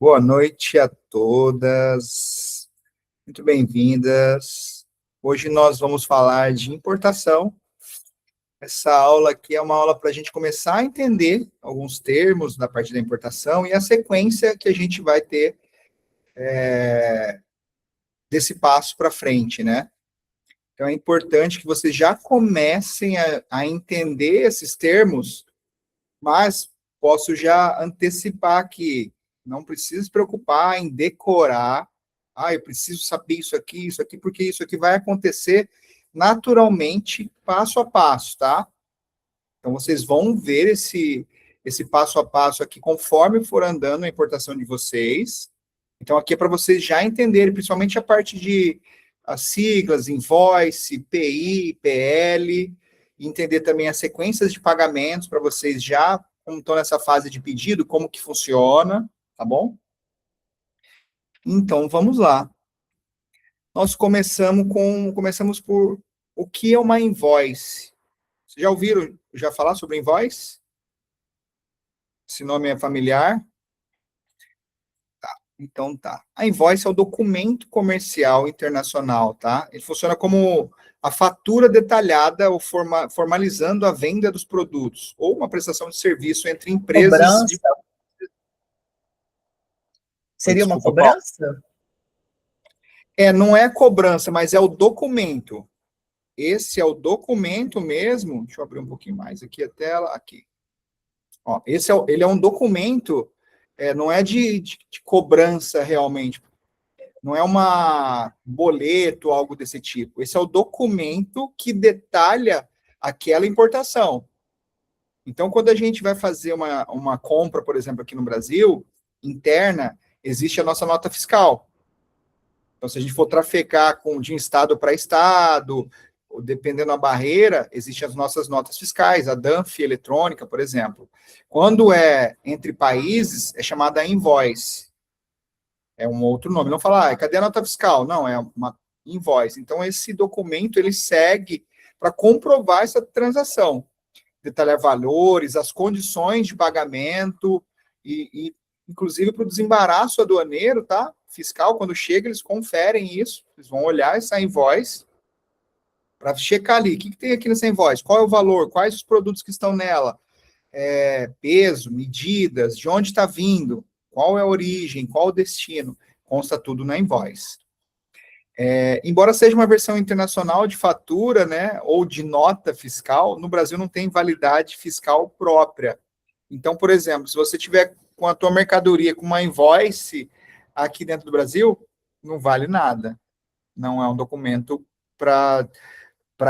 Boa noite a todas, muito bem-vindas. Hoje nós vamos falar de importação. Essa aula aqui é uma aula para a gente começar a entender alguns termos da parte da importação e a sequência que a gente vai ter desse passo para frente, né? Então é importante que vocês já comecem a entender esses termos, mas posso já antecipar que não precisa se preocupar em decorar. Eu preciso saber isso aqui, porque isso aqui vai acontecer naturalmente, passo a passo, tá? Então, vocês vão ver esse passo a passo aqui conforme for andando a importação de vocês. Então, aqui é para vocês já entenderem, principalmente a parte de as siglas, invoice, PI, PL, e entender também as sequências de pagamentos para vocês já, como estão nessa fase de pedido, como que funciona, tá bom? Então, vamos lá. Nós começamos por o que é uma invoice. Vocês já ouviram falar sobre invoice? Esse nome é familiar? Então tá. A invoice é o documento comercial internacional, tá? Ele funciona como a fatura detalhada ou formalizando a venda dos produtos, ou uma prestação de serviço entre empresas de... Cobrança? Seria uma Desculpa, Paulo. cobrança? Não é cobrança, mas é o documento. Esse é o documento mesmo. Deixa eu abrir um pouquinho mais aqui a tela. Aqui. Ó, ele é um documento, não é de cobrança realmente. Não é uma boleto, algo desse tipo. Esse é o documento que detalha aquela importação. Então, quando a gente vai fazer uma compra, por exemplo, aqui no Brasil, interna, existe a nossa nota fiscal. Então, se a gente for trafegar de estado para estado, dependendo da barreira, existem as nossas notas fiscais, a DANF eletrônica, por exemplo. Quando é entre países, é chamada invoice. É um outro nome. Não fala, cadê a nota fiscal? Não, é uma invoice. Então, esse documento, ele segue para comprovar essa transação. Detalhar valores, as condições de pagamento e inclusive, para o desembaraço aduaneiro, tá? Fiscal, quando chega, eles conferem isso. Eles vão olhar essa invoice para checar ali. O que tem aqui nessa invoice? Qual é o valor? Quais os produtos que estão nela? Peso, medidas, de onde está vindo? Qual é a origem? Qual o destino? Consta tudo na invoice. Embora seja uma versão internacional de fatura, né, ou de nota fiscal, no Brasil não tem validade fiscal própria. Então, por exemplo, se você tiver com a tua mercadoria com uma invoice aqui dentro do Brasil, não vale nada. Não é um documento para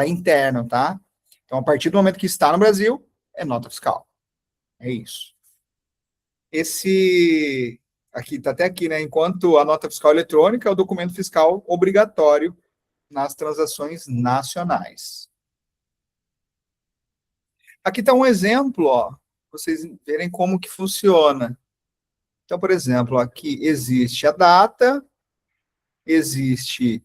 interno, tá? Então, a partir do momento que está no Brasil, é nota fiscal. É isso. Esse aqui, está até aqui, né? Enquanto a nota fiscal eletrônica é o documento fiscal obrigatório nas transações nacionais. Aqui está um exemplo, ó, vocês verem como que funciona. Então, por exemplo, aqui existe a data, existe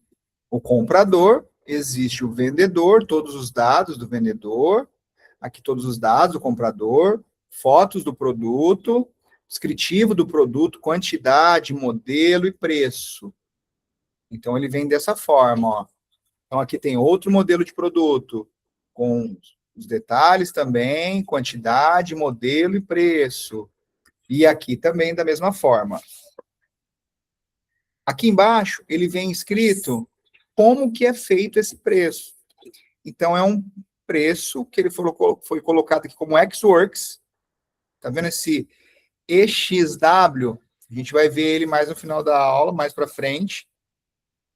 o comprador, existe o vendedor, todos os dados do vendedor, aqui todos os dados do comprador, fotos do produto, descritivo do produto, quantidade, modelo e preço. Então, ele vem dessa forma, ó. Então, aqui tem outro modelo de produto, com os detalhes também, quantidade, modelo e preço. E aqui também da mesma forma. Aqui embaixo, ele vem escrito como que é feito esse preço. Então, é um preço que ele foi colocado aqui como ex-works. Tá vendo esse EXW? A gente vai ver ele mais no final da aula, mais para frente,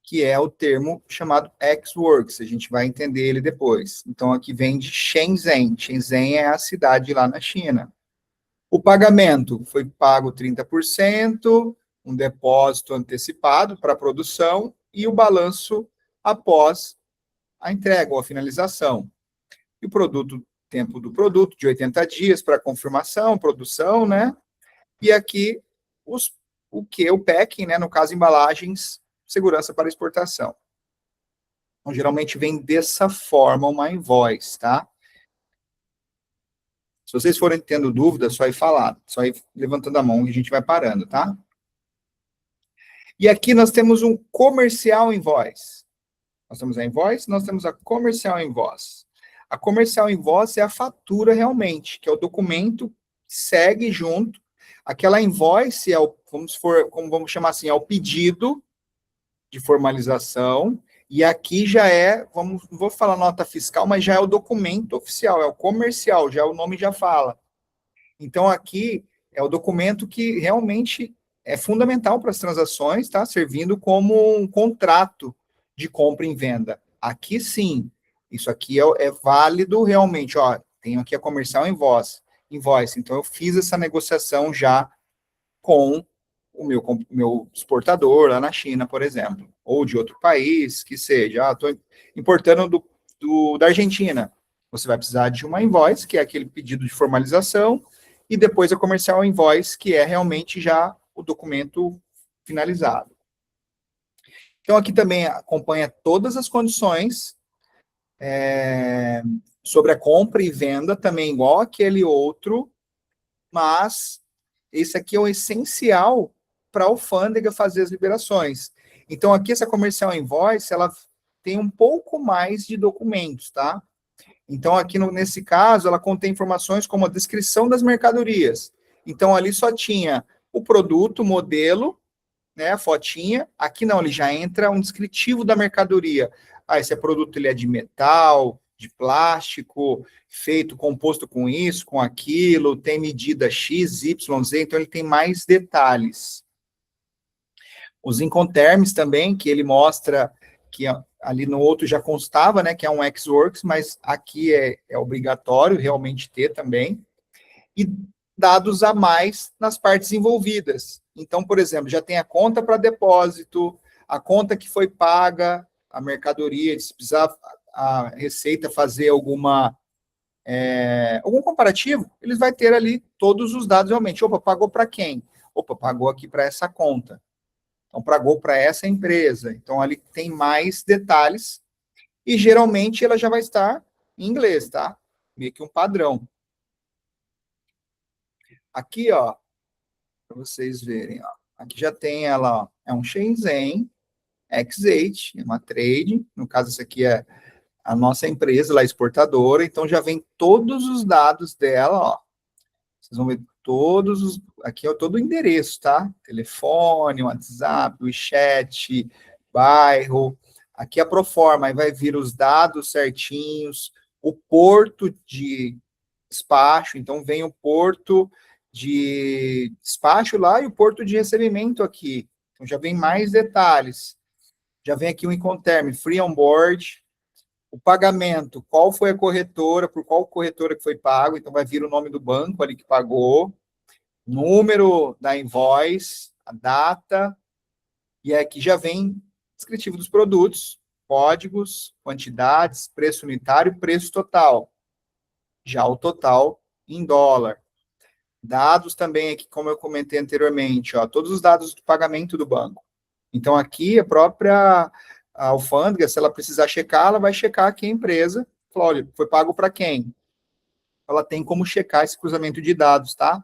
que é o termo chamado ex-works. A gente vai entender ele depois. Então, aqui vem de Shenzhen. Shenzhen é a cidade lá na China. O pagamento foi pago 30%, um depósito antecipado para a produção e o balanço após a entrega ou a finalização. E o produto, tempo do produto, de 80 dias para confirmação, produção, né? E aqui o packing, né? No caso, embalagens, segurança para exportação. Então, geralmente vem dessa forma uma invoice, tá? Se vocês forem tendo dúvidas, só ir falar, só ir levantando a mão e a gente vai parando, tá? E aqui nós temos um comercial invoice. Nós temos a invoice, nós temos a comercial invoice. A comercial invoice é a fatura realmente, que é o documento que segue junto. Aquela invoice é o, vamos chamar assim, é o pedido de formalização, e aqui já é, não vou falar nota fiscal, mas já é o documento oficial, é o comercial, já o nome já fala. Então aqui é o documento que realmente é fundamental para as transações, tá? Servindo como um contrato de compra e venda. Aqui sim, isso aqui é válido realmente, ó, tenho aqui a comercial invoice, então eu fiz essa negociação já com o meu exportador lá na China, por exemplo, ou de outro país, que seja, estou importando da Argentina. Você vai precisar de uma invoice, que é aquele pedido de formalização, e depois a comercial invoice, que é realmente já o documento finalizado. Então, aqui também acompanha todas as condições sobre a compra e venda, também igual aquele outro, mas esse aqui é o essencial para a alfândega fazer as liberações. Então, aqui essa comercial invoice, ela tem um pouco mais de documentos, tá? Então, aqui nesse caso, ela contém informações como a descrição das mercadorias. Então, ali só tinha o produto, modelo, né, a fotinha. Aqui não, ele já entra um descritivo da mercadoria. Ah, esse produto ele é de metal, de plástico, feito, composto com isso, com aquilo, tem medida X, Y, Z, então ele tem mais detalhes. Os Incoterms também, que ele mostra que ali no outro já constava, né, que é um Xworks, mas aqui é obrigatório realmente ter também. E dados a mais nas partes envolvidas. Então, por exemplo, já tem a conta para depósito, a conta que foi paga, a mercadoria, se precisar a Receita fazer algum comparativo, eles vai ter ali todos os dados realmente. Opa, pagou para quem? Opa, pagou aqui para essa conta. Então, pagou para essa empresa. Então, ali tem mais detalhes. E, geralmente, ela já vai estar em inglês, tá? Meio que um padrão. Aqui, ó, para vocês verem, ó. Aqui já tem ela, ó, é um Shenzhen X8, é uma trade. No caso, essa aqui é a nossa empresa, lá exportadora. Então, já vem todos os dados dela, ó. Vocês vão ver todos os... Aqui é todo o endereço, tá? Telefone, WhatsApp, WeChat, bairro. Aqui a Proforma, aí vai vir os dados certinhos, o porto de despacho, então vem o porto de despacho lá e o porto de recebimento aqui. Então já vem mais detalhes. Já vem aqui o Incoterm, Free On Board, o pagamento, qual foi a corretora, por qual corretora que foi pago, então vai vir o nome do banco ali que pagou, número da invoice, a data, e aqui já vem descritivo dos produtos, códigos, quantidades, preço unitário, preço total. Já o total em dólar. Dados também aqui, como eu comentei anteriormente, ó, todos os dados de pagamento do banco. Então, aqui a própria alfândega, se ela precisar checar, ela vai checar aqui a empresa, fala, olha, foi pago para quem? Ela tem como checar esse cruzamento de dados, tá?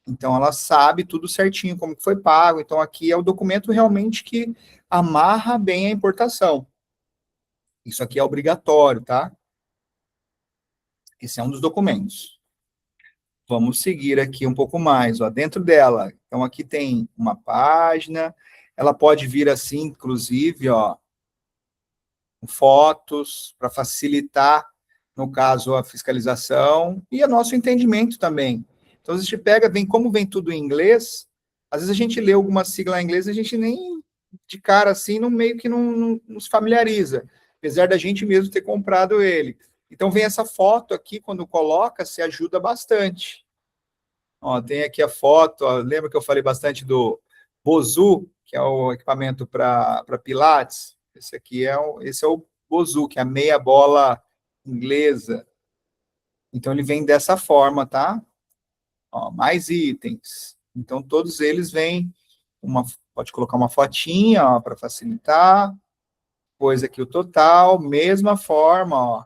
Então, ela sabe tudo certinho, como que foi pago. Então, aqui é o documento realmente que amarra bem a importação. Isso aqui é obrigatório, tá? Esse é um dos documentos. Vamos seguir aqui um pouco mais, ó, dentro dela. Então, aqui tem uma página, ela pode vir assim, inclusive, ó, fotos, para facilitar, no caso, a fiscalização e o nosso entendimento também. Então, a gente pega, como vem tudo em inglês, às vezes a gente lê alguma sigla em inglês e a gente nem, de cara assim, meio que não nos familiariza, apesar da gente mesmo ter comprado ele. Então, vem essa foto aqui, quando coloca, se ajuda bastante. Ó, tem aqui a foto, ó, lembra que eu falei bastante do Bozu, que é o equipamento para pilates? Esse é o Bozu, que é a meia bola inglesa. Então, ele vem dessa forma, tá? Ó, mais itens. Então, todos eles vêm, pode colocar uma fotinha, para facilitar. Depois aqui o total, mesma forma, ó.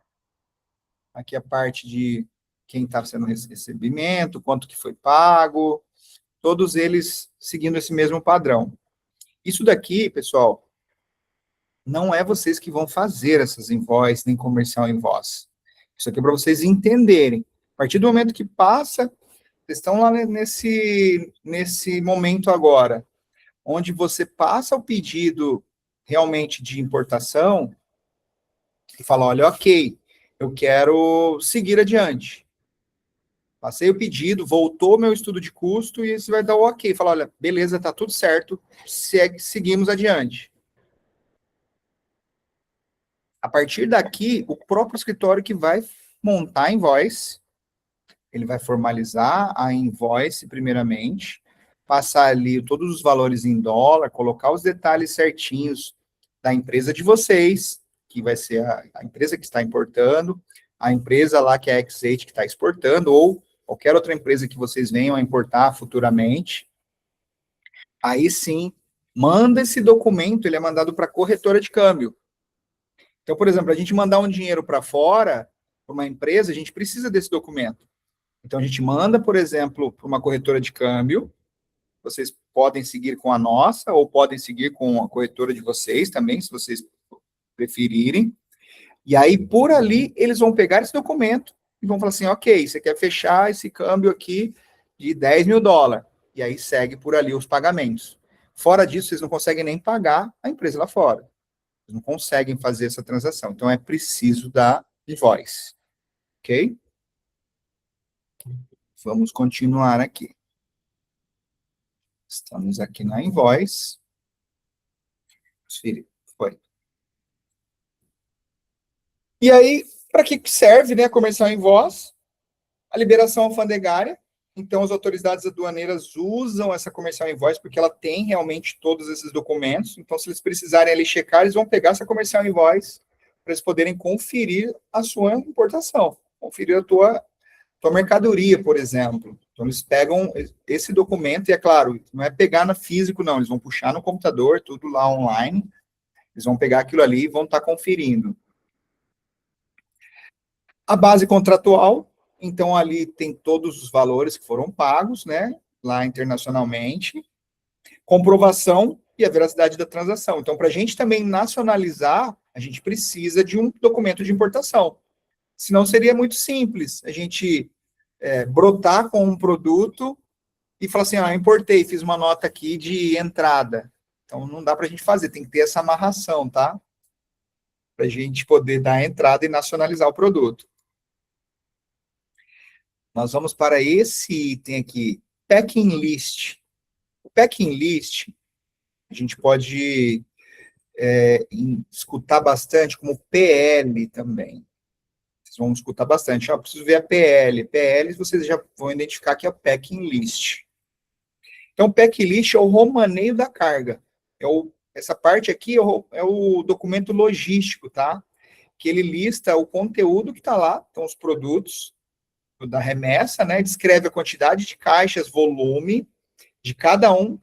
Aqui a parte de quem está sendo recebimento, quanto que foi pago, todos eles seguindo esse mesmo padrão. Isso daqui, pessoal, não é vocês que vão fazer essas invoices, nem comercial invoice. Isso aqui é para vocês entenderem. A partir do momento que passa, vocês estão lá nesse momento agora, onde você passa o pedido realmente de importação e fala, olha, ok, eu quero seguir adiante. Passei o pedido, voltou meu estudo de custo e você vai dar o ok. Fala, olha, beleza, tá tudo certo, seguimos adiante. A partir daqui, o próprio escritório que vai montar a invoice, ele vai formalizar a invoice primeiramente, passar ali todos os valores em dólar, colocar os detalhes certinhos da empresa de vocês, que vai ser a empresa que está importando, a empresa lá que é a X8 que está exportando, ou qualquer outra empresa que vocês venham a importar futuramente. Aí sim, manda esse documento, ele é mandado para a corretora de câmbio. Então, por exemplo, a gente mandar um dinheiro para fora, para uma empresa, a gente precisa desse documento. Então, a gente manda, por exemplo, para uma corretora de câmbio, vocês podem seguir com a nossa, ou podem seguir com a corretora de vocês também, se vocês preferirem. E aí, por ali, eles vão pegar esse documento e vão falar assim, ok, você quer fechar esse câmbio aqui de 10 mil dólares. E aí segue por ali os pagamentos. Fora disso, vocês não conseguem nem pagar a empresa lá fora. Vocês não conseguem fazer essa transação. Então, é preciso da invoice. Ok? Vamos continuar aqui. Estamos aqui na invoice. Foi. E aí, para que serve, né, a comercial invoice? A liberação alfandegária. Então, as autoridades aduaneiras usam essa comercial invoice porque ela tem realmente todos esses documentos. Então, se eles precisarem ali checar, eles vão pegar essa comercial invoice para eles poderem conferir a sua importação, conferir a tua mercadoria, por exemplo. Então, eles pegam esse documento e, é claro, não é pegar no físico, não. Eles vão puxar no computador, tudo lá online. Eles vão pegar aquilo ali e vão estar conferindo. A base contratual, então ali tem todos os valores que foram pagos, né, lá internacionalmente, comprovação e a veracidade da transação. Então, para a gente também nacionalizar, a gente precisa de um documento de importação. Senão seria muito simples a gente brotar com um produto e falar assim, importei, fiz uma nota aqui de entrada. Então, não dá para a gente fazer, tem que ter essa amarração, tá? Para a gente poder dar a entrada e nacionalizar o produto. Nós vamos para esse item aqui, packing list. O packing list, a gente pode escutar bastante como PL também. Vocês vão escutar bastante. Preciso ver a PL. PL, vocês já vão identificar que é o packing list. Então, o packing list é o romaneio da carga. Essa parte aqui é o documento logístico, tá? Que ele lista o conteúdo que está lá, então os produtos da remessa, né? Descreve a quantidade de caixas, volume de cada um,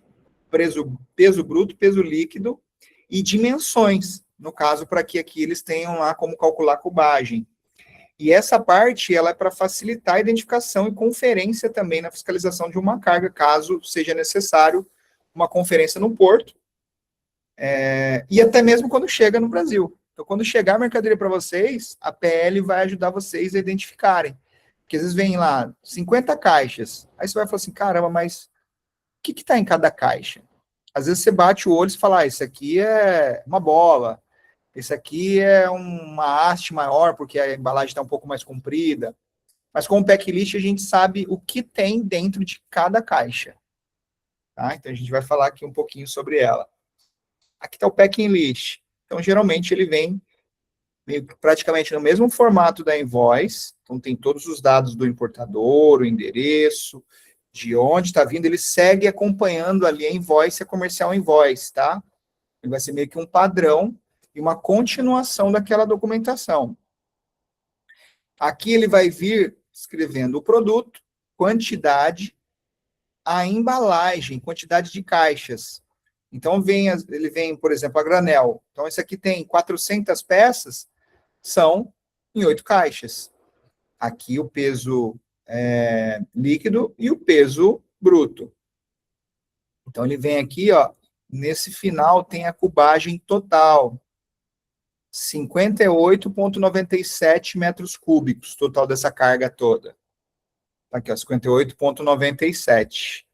peso bruto, peso líquido e dimensões, no caso, para que aqui eles tenham lá como calcular a cubagem. E essa parte, ela é para facilitar a identificação e conferência também na fiscalização de uma carga, caso seja necessário uma conferência no porto, e até mesmo quando chega no Brasil. Então, quando chegar a mercadoria para vocês, a PL vai ajudar vocês a identificarem. Porque às vezes vem lá 50 caixas. Aí você vai falar assim, caramba, mas o que está em cada caixa? Às vezes você bate o olho e fala, isso aqui é uma bola, esse aqui é uma haste maior, porque a embalagem está um pouco mais comprida. Mas com o packlist a gente sabe o que tem dentro de cada caixa. Tá? Então a gente vai falar aqui um pouquinho sobre ela. Aqui está o packing list. Então geralmente ele vem praticamente no mesmo formato da invoice, então tem todos os dados do importador, o endereço, de onde está vindo, ele segue acompanhando ali a invoice, a comercial invoice, tá? Ele vai ser meio que um padrão e uma continuação daquela documentação. Aqui ele vai vir escrevendo o produto, quantidade, a embalagem, quantidade de caixas. Então, ele vem, por exemplo, a granel. Então, esse aqui tem 400 peças, são em 8 caixas. Aqui o peso líquido e o peso bruto. Então, ele vem aqui, ó, nesse final tem a cubagem total, 58,97 metros cúbicos, total dessa carga toda. Tá aqui, ó, 58,97.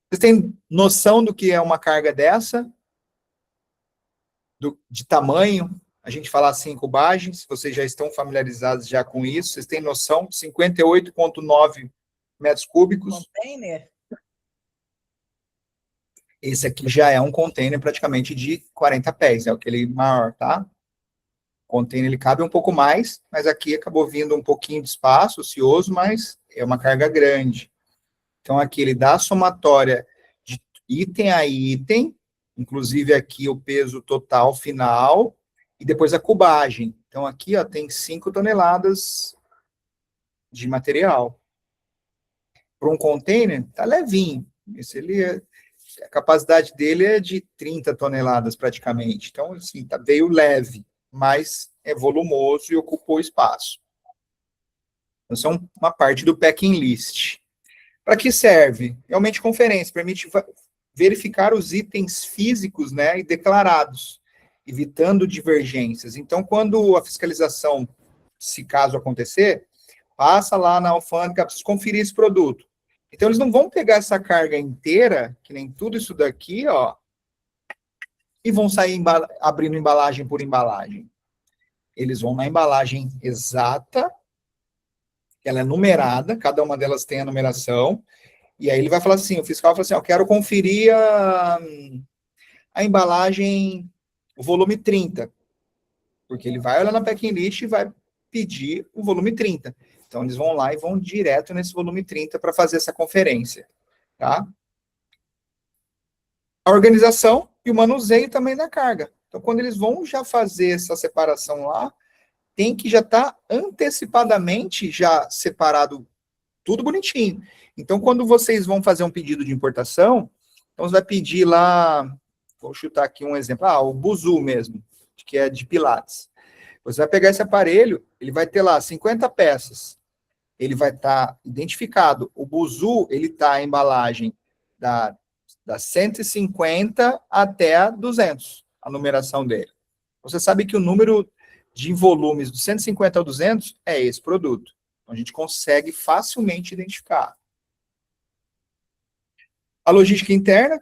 Vocês têm noção do que é uma carga dessa? De tamanho? A gente fala assim, cubagens, vocês já estão familiarizados já com isso, vocês têm noção? 58,9 metros cúbicos. Container? Esse aqui já é um container praticamente de 40 pés, é aquele maior, tá? O container ele cabe um pouco mais, mas aqui acabou vindo um pouquinho de espaço ocioso, mas é uma carga grande. Então aqui ele dá a somatória de item a item, inclusive aqui o peso total final, e depois a cubagem. Então aqui ó, tem 5 toneladas de material. Para um container, tá levinho. A capacidade dele é de 30 toneladas praticamente. Então, assim, tá veio leve, mas é volumoso e ocupou espaço. Então, são uma parte do packing list. Para que serve? Realmente conferência, permite verificar os itens físicos, né, e declarados, evitando divergências. Então, quando a fiscalização, se caso acontecer, passa lá na alfândega, precisa conferir esse produto. Então, eles não vão pegar essa carga inteira, que nem tudo isso daqui, ó, e vão sair abrindo embalagem por embalagem. Eles vão na embalagem exata, ela é numerada, cada uma delas tem a numeração, e aí ele vai falar assim, o fiscal fala assim, eu quero conferir a embalagem, o volume 30, porque ele vai olhar na packing list e vai pedir o volume 30. Então, eles vão lá e vão direto nesse volume 30 para fazer essa conferência, tá? A organização e o manuseio também da carga. Então, quando eles vão já fazer essa separação lá, tem que já estar antecipadamente já separado tudo bonitinho. Então, quando vocês vão fazer um pedido de importação, então você vai pedir lá, vou chutar aqui um exemplo, o Buzu mesmo, que é de Pilates. Você vai pegar esse aparelho, ele vai ter lá 50 peças. Ele vai estar identificado. O Buzu, ele está a embalagem da 150 até a 200, a numeração dele. Você sabe que o número de volumes do 150 ao 200 é esse produto. Então, a gente consegue facilmente identificar. A logística interna,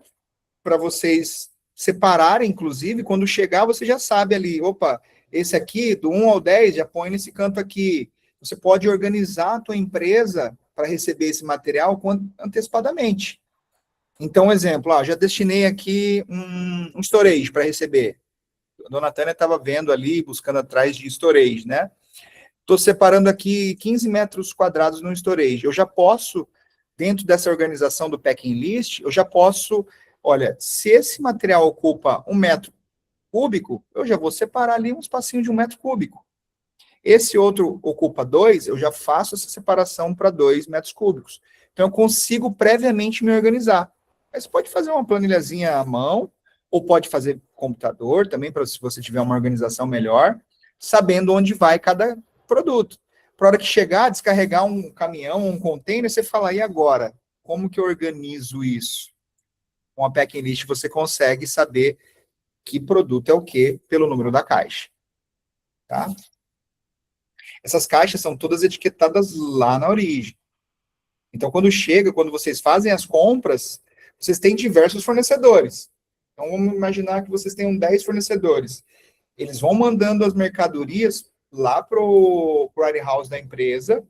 para vocês separarem, inclusive, quando chegar, você já sabe ali, opa, esse aqui, do 1 ao 10, já põe nesse canto aqui. Você pode organizar a tua empresa para receber esse material antecipadamente. Então, exemplo, já destinei aqui um storage para receber. A dona Tânia estava vendo ali, buscando atrás de storage, né? Estou separando aqui 15 metros quadrados no storage. Eu já posso, dentro dessa organização do packing list, eu já posso, olha, se esse material ocupa 1 metro cúbico, eu já vou separar ali um espacinho de 1 metro cúbico. Esse outro ocupa 2, eu já faço essa separação para 2 metros cúbicos. Então, eu consigo previamente me organizar. Mas pode fazer uma planilhazinha à mão, ou pode fazer computador também, para se você tiver uma organização melhor, sabendo onde vai cada produto. Para a hora que chegar, descarregar um caminhão, um container, você fala, e agora? Como que eu organizo isso? Com a packing list, você consegue saber que produto é o quê pelo número da caixa. Tá? Essas caixas são todas etiquetadas lá na origem. Então, quando vocês fazem as compras, vocês têm diversos fornecedores. Então, vamos imaginar que vocês tenham 10 fornecedores. Eles vão mandando as mercadorias lá para o warehouse da empresa,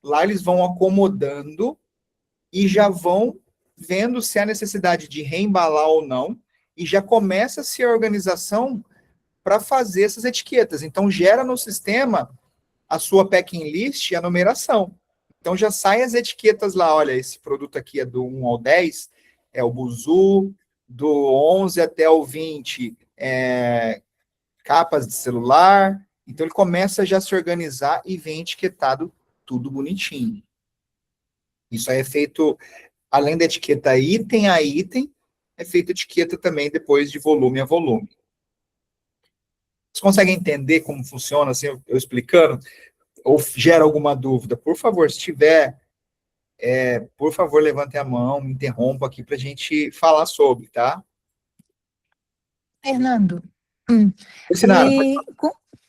lá eles vão acomodando e já vão vendo se há necessidade de reembalar ou não, e já começa-se a organização para fazer essas etiquetas. Então, gera no sistema a sua packing list e a numeração. Então, já saem as etiquetas lá, olha, esse produto aqui é do 1 ao 10, é o Buzu, do 11 até o 20, capas de celular. Então, ele começa já a se organizar e vem etiquetado tudo bonitinho. Isso aí é feito, além da etiqueta item a item, é feita etiqueta também depois de volume a volume. Vocês conseguem entender como funciona, assim, eu explicando? Ou gera alguma dúvida? Por favor, se tiver, por favor, levante a mão, me interrompa aqui para a gente falar sobre, tá? Fernando, Sinara, e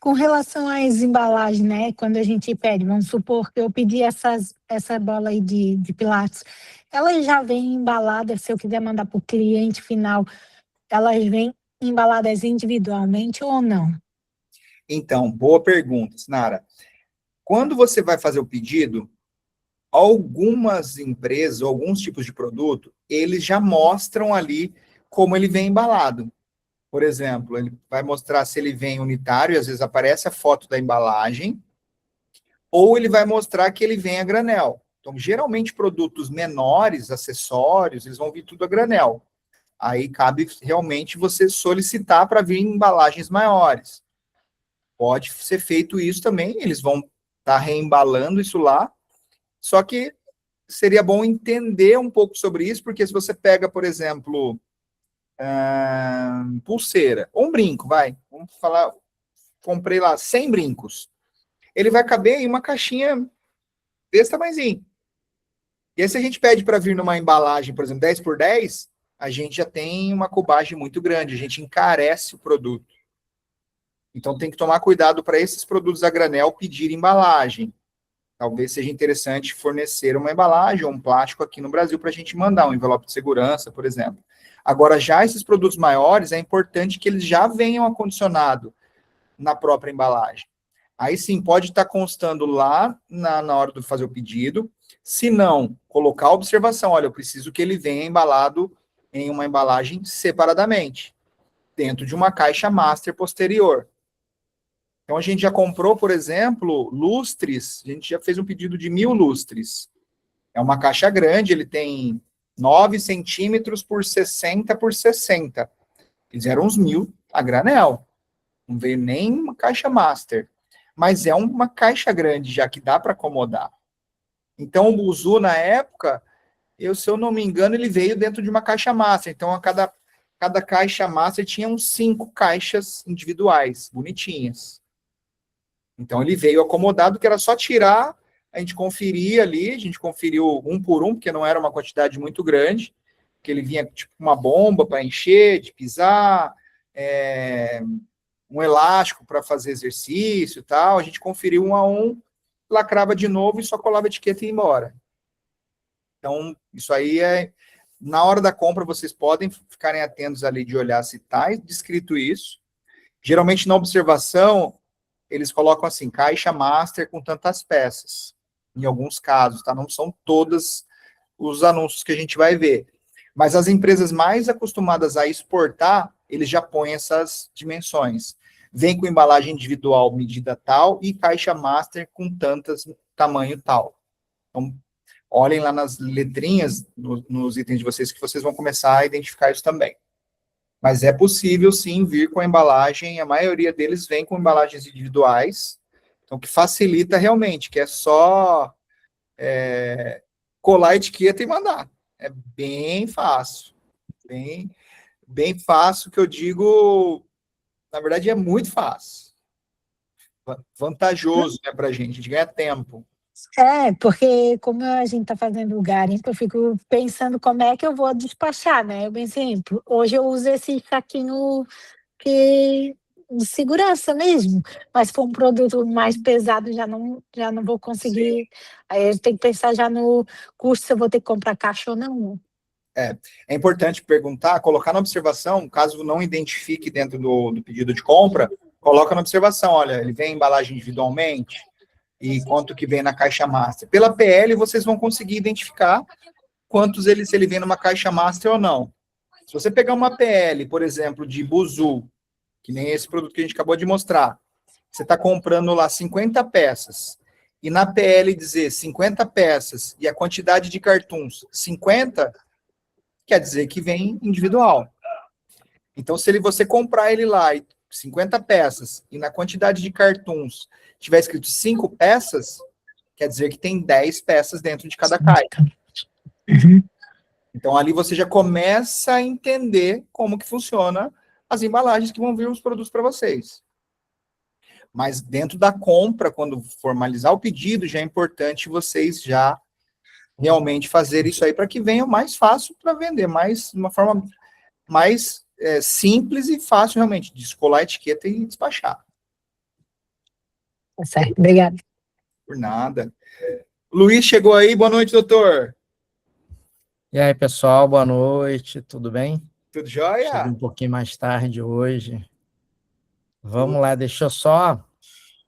com relação às embalagens, né? Quando a gente pede, vamos supor que eu pedi essa bola aí de Pilates, elas já vêm embaladas, se eu quiser mandar para o cliente final, elas vêm embaladas individualmente ou não? então, boa pergunta, Sinara. Quando você vai fazer o pedido, algumas empresas, alguns tipos de produto, eles já mostram ali como ele vem embalado. Por exemplo, ele vai mostrar se ele vem unitário, às vezes aparece a foto da embalagem, ou ele vai mostrar que ele vem a granel. Então, geralmente, produtos menores, acessórios, eles vão vir tudo a granel. Aí cabe realmente você solicitar para vir em embalagens maiores. Pode ser feito isso também, eles vão estar reembalando isso lá, só que seria bom entender um pouco sobre isso, porque se você pega, por exemplo, pulseira, ou um brinco, vamos falar, comprei lá 100 brincos, ele vai caber em uma caixinha desse tamanhozinho. E aí se a gente pede para vir numa embalagem, por exemplo, 10 por 10, a gente já tem uma cubagem muito grande, a gente encarece o produto. Então tem que tomar cuidado para esses produtos a granel pedir embalagem. Talvez seja interessante fornecer uma embalagem ou um plástico aqui no Brasil para a gente mandar um envelope de segurança, por exemplo. Agora, já esses produtos maiores, é importante que eles já venham acondicionado na própria embalagem. Aí sim, pode estar constando lá na hora de fazer o pedido. Se não, colocar a observação, olha, eu preciso que ele venha embalado em uma embalagem separadamente, dentro de uma caixa master posterior. Então, a gente já comprou, por exemplo, lustres, a gente já fez um pedido de 1.000 lustres. É uma caixa grande, ele tem 9 centímetros por 60 por 60. Fizeram uns 1.000 a granel. Não veio nem uma caixa master. Mas é uma caixa grande já que dá para acomodar. Então, o Buzu, na época, se eu não me engano, ele veio dentro de uma caixa master. Então, cada caixa master tinha uns 5 caixas individuais, bonitinhas. Então, ele veio acomodado, que era só tirar, a gente conferia ali, a gente conferiu um por um, porque não era uma quantidade muito grande, que ele vinha tipo uma bomba para encher, de pisar, um elástico para fazer exercício e tal. A gente conferiu um a um, lacrava de novo e só colava a etiqueta e ia embora. Então, isso aí na hora da compra, vocês podem ficarem atentos ali de olhar se está descrito isso. Geralmente, na observação, eles colocam assim, caixa master com tantas peças. Em alguns casos, tá? Não são todos os anúncios que a gente vai ver. Mas as empresas mais acostumadas a exportar, eles já põem essas dimensões. Vem com embalagem individual, medida tal, e caixa master com tantas, tamanho tal. Então, olhem lá nas letrinhas, nos itens de vocês, que vocês vão começar a identificar isso também. Mas é possível, sim, vir com a embalagem, a maioria deles vem com embalagens individuais, então que facilita realmente, que é só colar a etiqueta e mandar. É bem fácil. Bem fácil, que eu digo, na verdade, é muito fácil. Vantajoso, né, para a gente ganha tempo. Porque como a gente está fazendo o garimpo, eu fico pensando como é que eu vou despachar, né? Por exemplo, hoje eu uso esse saquinho de segurança mesmo, mas se for um produto mais pesado, já não vou conseguir. Sim. Aí eu tenho que pensar já no custo, se eu vou ter que comprar caixa ou não. É importante perguntar, colocar na observação, caso não identifique dentro do pedido de compra, coloca na observação, olha, ele vem em embalagem individualmente, e quanto que vem na caixa master. Pela PL, vocês vão conseguir identificar quantos se ele vem numa caixa master ou não. Se você pegar uma PL, por exemplo, de Buzu, que nem esse produto que a gente acabou de mostrar, você está comprando lá 50 peças, e na PL dizer 50 peças, e a quantidade de cartuns 50, quer dizer que vem individual. Então, se você comprar ele lá, 50 peças, e na quantidade de cartuns tiver escrito 5 peças, quer dizer que tem 10 peças dentro de cada caixa. Uhum. Então, ali você já começa a entender como que funciona as embalagens que vão vir os produtos para vocês. Mas dentro da compra, quando formalizar o pedido, já é importante vocês já realmente fazer isso aí para que venha mais fácil para vender, uma forma mais simples e fácil, realmente, de descolar a etiqueta e despachar. Tá certo, obrigada. Por nada. Luiz chegou aí, boa noite, doutor. E aí, pessoal, boa noite, tudo bem? Tudo jóia? Cheguei um pouquinho mais tarde hoje. Vamos lá, deixa eu só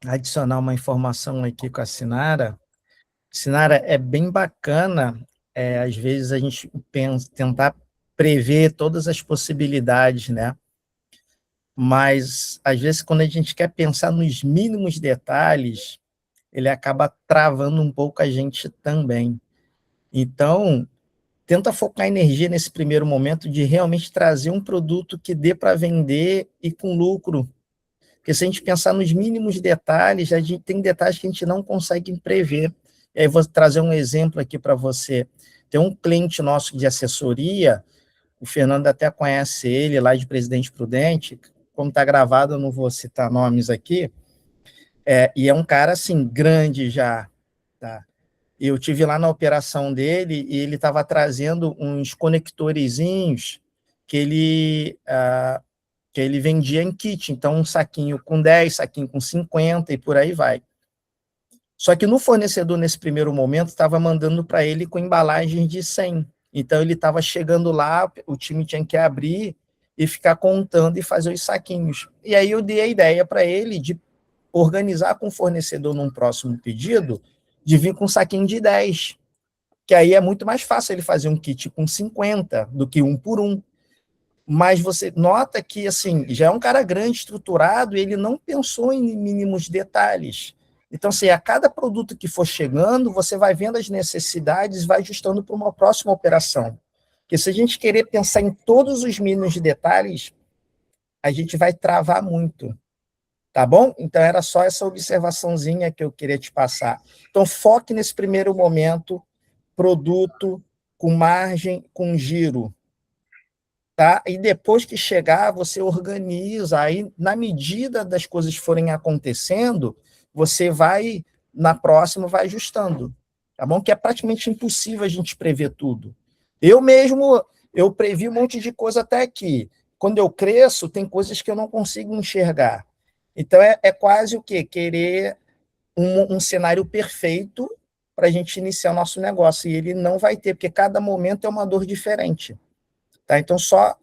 adicionar uma informação aqui com a Sinara. Sinara, é bem bacana, às vezes a gente tentar prever todas as possibilidades, né? Mas, às vezes, quando a gente quer pensar nos mínimos detalhes, ele acaba travando um pouco a gente também. Então, tenta focar energia nesse primeiro momento de realmente trazer um produto que dê para vender e com lucro. Porque se a gente pensar nos mínimos detalhes, a gente tem detalhes que a gente não consegue prever. E aí vou trazer um exemplo aqui para você. Tem um cliente nosso de assessoria, o Fernando até conhece ele, lá de Presidente Prudente, como está gravado, eu não vou citar nomes aqui, e é um cara, assim, grande já, tá? Eu tive lá na operação dele e ele estava trazendo uns conectorezinhos que ele vendia em kit. Então, um saquinho com 10, saquinho com 50 e por aí vai. Só que no fornecedor, nesse primeiro momento, estava mandando para ele com embalagem de 100. Então, ele estava chegando lá, o time tinha que abrir e ficar contando e fazer os saquinhos. E aí eu dei a ideia para ele de organizar com o fornecedor num próximo pedido de vir com um saquinho de 10, que aí é muito mais fácil ele fazer um kit com 50 do que um por um. Mas você nota que, assim, já é um cara grande, estruturado, e ele não pensou em mínimos detalhes. Então, assim, a cada produto que for chegando, você vai vendo as necessidades e vai ajustando para uma próxima operação. Porque se a gente querer pensar em todos os mínimos detalhes, a gente vai travar muito. Tá bom? Então, era só essa observaçãozinha que eu queria te passar. Então, foque nesse primeiro momento, produto com margem, com giro. Tá? E depois que chegar, você organiza. Aí, na medida das coisas forem acontecendo, você vai, na próxima, vai ajustando. Tá bom? Que é praticamente impossível a gente prever tudo. Eu mesmo, eu previ um monte de coisa até aqui. Quando eu cresço, tem coisas que eu não consigo enxergar. Então, é quase o quê? Querer um cenário perfeito para a gente iniciar o nosso negócio. E ele não vai ter, porque cada momento é uma dor diferente. Tá? Então, só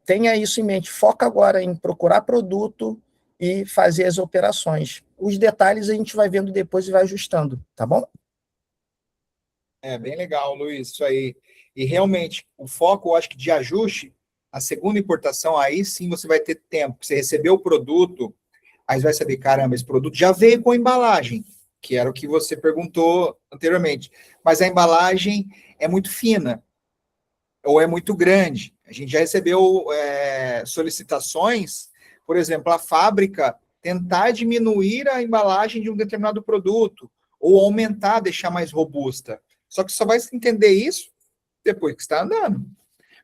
tenha isso em mente. Foca agora em procurar produto e fazer as operações. Os detalhes a gente vai vendo depois e vai ajustando. Tá bom? Bem legal, Luiz, isso aí. E realmente, o foco, eu acho que de ajuste, a segunda importação, aí sim você vai ter tempo. Você recebeu o produto, aí você vai saber, caramba, esse produto já veio com embalagem, que era o que você perguntou anteriormente. Mas a embalagem é muito fina, ou é muito grande. A gente já recebeu solicitações, por exemplo, a fábrica tentar diminuir a embalagem de um determinado produto, ou aumentar, deixar mais robusta. Só que só vai entender isso depois que está andando.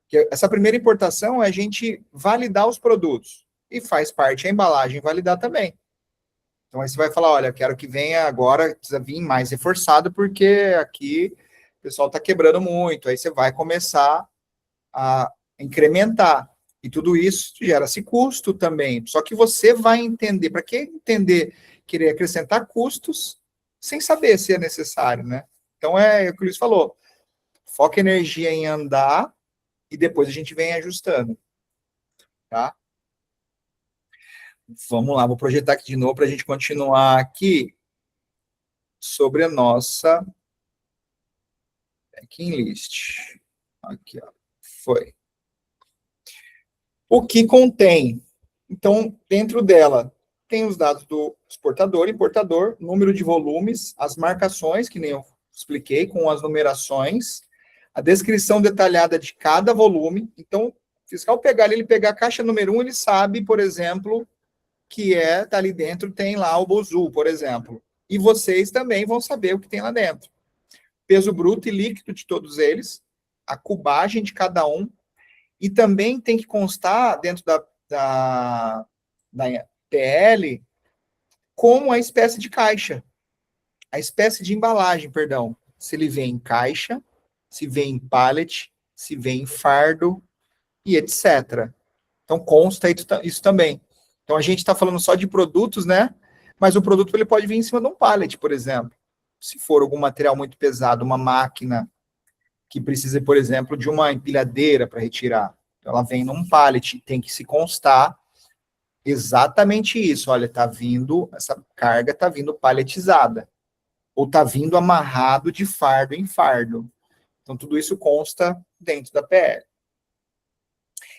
Porque essa primeira importação é a gente validar os produtos. E faz parte a embalagem validar também. Então aí você vai falar, olha, quero que venha agora, precisa vir mais reforçado, porque aqui o pessoal está quebrando muito. Aí você vai começar a incrementar. E tudo isso gera-se custo também. Só que você vai entender. Para que entender, querer acrescentar custos sem saber se é necessário, né? Então é o que o Luiz falou. Foca energia em andar e depois a gente vem ajustando. Tá? Vamos lá, vou projetar aqui de novo para a gente continuar aqui sobre a nossa packing list. Aqui, ó. Foi. O que contém? Então, dentro dela, tem os dados do exportador, importador, número de volumes, as marcações, que nem eu expliquei, com as numerações, a descrição detalhada de cada volume. Então, o fiscal pegar ali, ele pegar a caixa número 1, ele sabe, por exemplo, que tá ali dentro, tem lá o Bozu, por exemplo. E vocês também vão saber o que tem lá dentro. Peso bruto e líquido de todos eles, a cubagem de cada um, e também tem que constar dentro da PL como a espécie de caixa, a espécie de embalagem, perdão. Se ele vem em caixa, se vem em pallet, se vem em fardo e etc. Então, consta isso também. Então, a gente está falando só de produtos, né? Mas o produto ele pode vir em cima de um pallet, por exemplo. Se for algum material muito pesado, uma máquina que precisa, por exemplo, de uma empilhadeira para retirar. Então, ela vem num pallet, tem que se constar exatamente isso. Olha, tá vindo, essa carga tá vindo palletizada. Ou tá vindo amarrado de fardo em fardo. Então, tudo isso consta dentro da PL.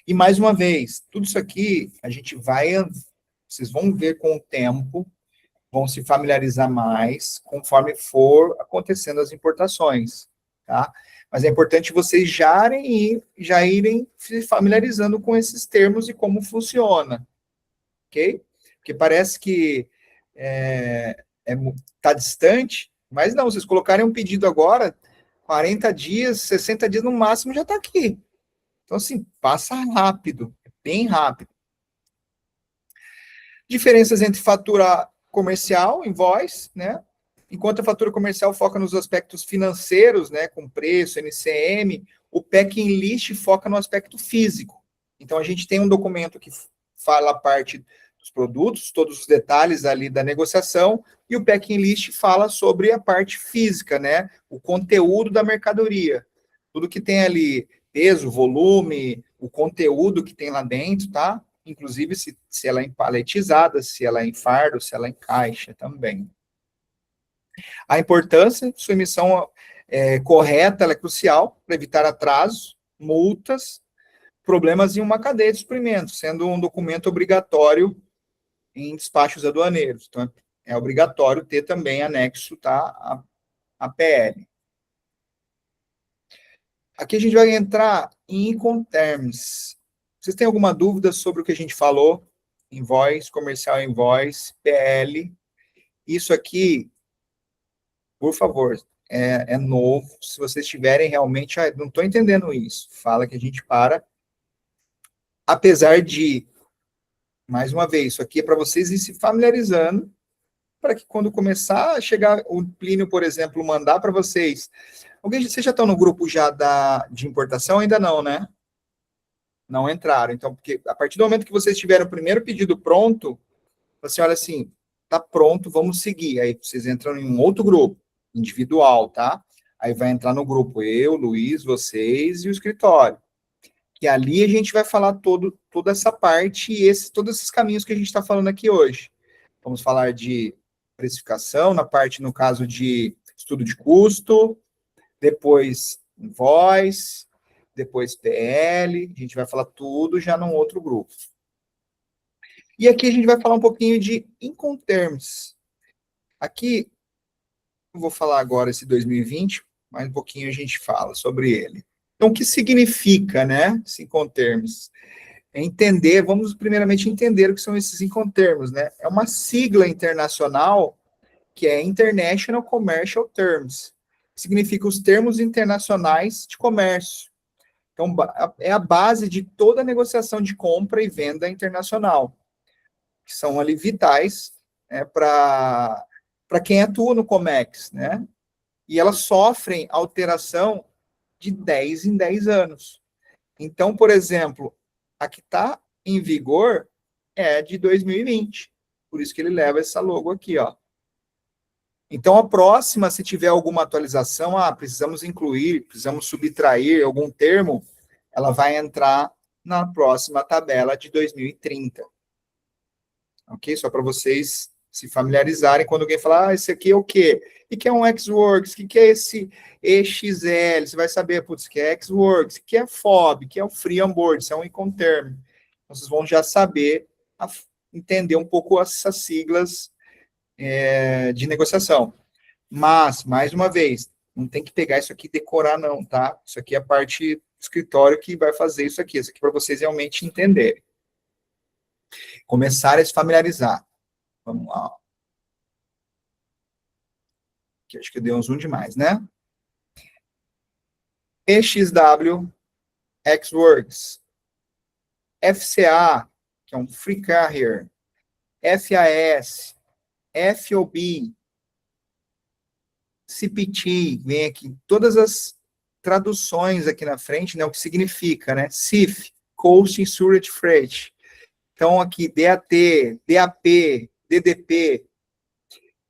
E, mais uma vez, tudo isso aqui, a gente vai... Vocês vão ver com o tempo, vão se familiarizar mais, conforme for acontecendo as importações, tá? Mas é importante vocês já irem se familiarizando com esses termos e como funciona, ok? Porque parece que tá distante, mas não, vocês colocarem um pedido agora, 40 dias, 60 dias no máximo já está aqui. Então, assim, passa rápido, bem rápido. Diferenças entre fatura comercial, invoice, né? Enquanto a fatura comercial foca nos aspectos financeiros, né, com preço, NCM, o packing list foca no aspecto físico. Então, a gente tem um documento que fala a parte dos produtos, todos os detalhes ali da negociação, e o packing list fala sobre a parte física, né, o conteúdo da mercadoria. Tudo que tem ali, peso, volume, o conteúdo que tem lá dentro, tá? Inclusive se ela é empaletizada, se ela é em fardo, se ela é em caixa também. A importância de sua emissão correta, ela é crucial para evitar atrasos, multas, problemas em uma cadeia de suprimentos, sendo um documento obrigatório em despachos aduaneiros. Então, é obrigatório ter também anexo, tá, a PL. Aqui a gente vai entrar em Incoterms. Vocês têm alguma dúvida sobre o que a gente falou? Invoice, comercial invoice, PL. Isso aqui, por favor, é novo. Se vocês tiverem realmente, não estou entendendo isso, fala que a gente para. Apesar de, mais uma vez, isso aqui é para vocês irem se familiarizando, para que quando começar a chegar o Plínio, por exemplo, mandar para vocês. Vocês já estão no grupo já de importação? Ainda não, né? Não entraram. Então, porque a partir do momento que vocês tiveram o primeiro pedido pronto, você olha assim, tá pronto, vamos seguir. Aí vocês entram em um outro grupo, individual, tá? Aí vai entrar no grupo eu, Luiz, vocês e o escritório. E ali a gente vai falar toda essa parte e todos esses caminhos que a gente está falando aqui hoje. Vamos falar de precificação, no caso de estudo de custo, depois invoice, depois PL, a gente vai falar tudo já num outro grupo. E aqui a gente vai falar um pouquinho de Incoterms. Aqui, eu vou falar agora esse 2020, mais um pouquinho a gente fala sobre ele. Então, o que significa, né, esse Incoterms? É entender, vamos primeiramente entender o que são esses Incoterms, né? É uma sigla internacional que é International Commercial Terms. Significa os termos internacionais de comércio. Então, é a base de toda a negociação de compra e venda internacional, que são ali vitais, né, para quem atua no Comex, né? E elas sofrem alteração de 10 em 10 anos. Então, por exemplo, a que está em vigor é de 2020. Por isso que ele leva essa logo aqui, ó. Então, a próxima, se tiver alguma atualização, precisamos incluir, precisamos subtrair algum termo, ela vai entrar na próxima tabela de 2030. Ok? Só para vocês se familiarizarem quando alguém falar, esse aqui é o quê? O que é um Xworks? O que é esse EXL? Você vai saber, putz, que é Xworks, o que é FOB, o que é o Free On Board, isso é um Incoterm. Então, vocês vão já saber, entender um pouco essas siglas de negociação. Mas, mais uma vez, não tem que pegar isso aqui e decorar, não, tá? Isso aqui é a parte do escritório que vai fazer isso aqui para vocês realmente entenderem. Começarem a se familiarizar. Vamos lá. Aqui, acho que eu dei um zoom demais, né? EXW, Xworks, FCA, que é um Free Carrier, FAS, FOB, CPT, vem aqui, todas as traduções aqui na frente, né, o que significa, né? CIF, Coast Insurance Freight. Então, aqui, DAT, DAP, DDP.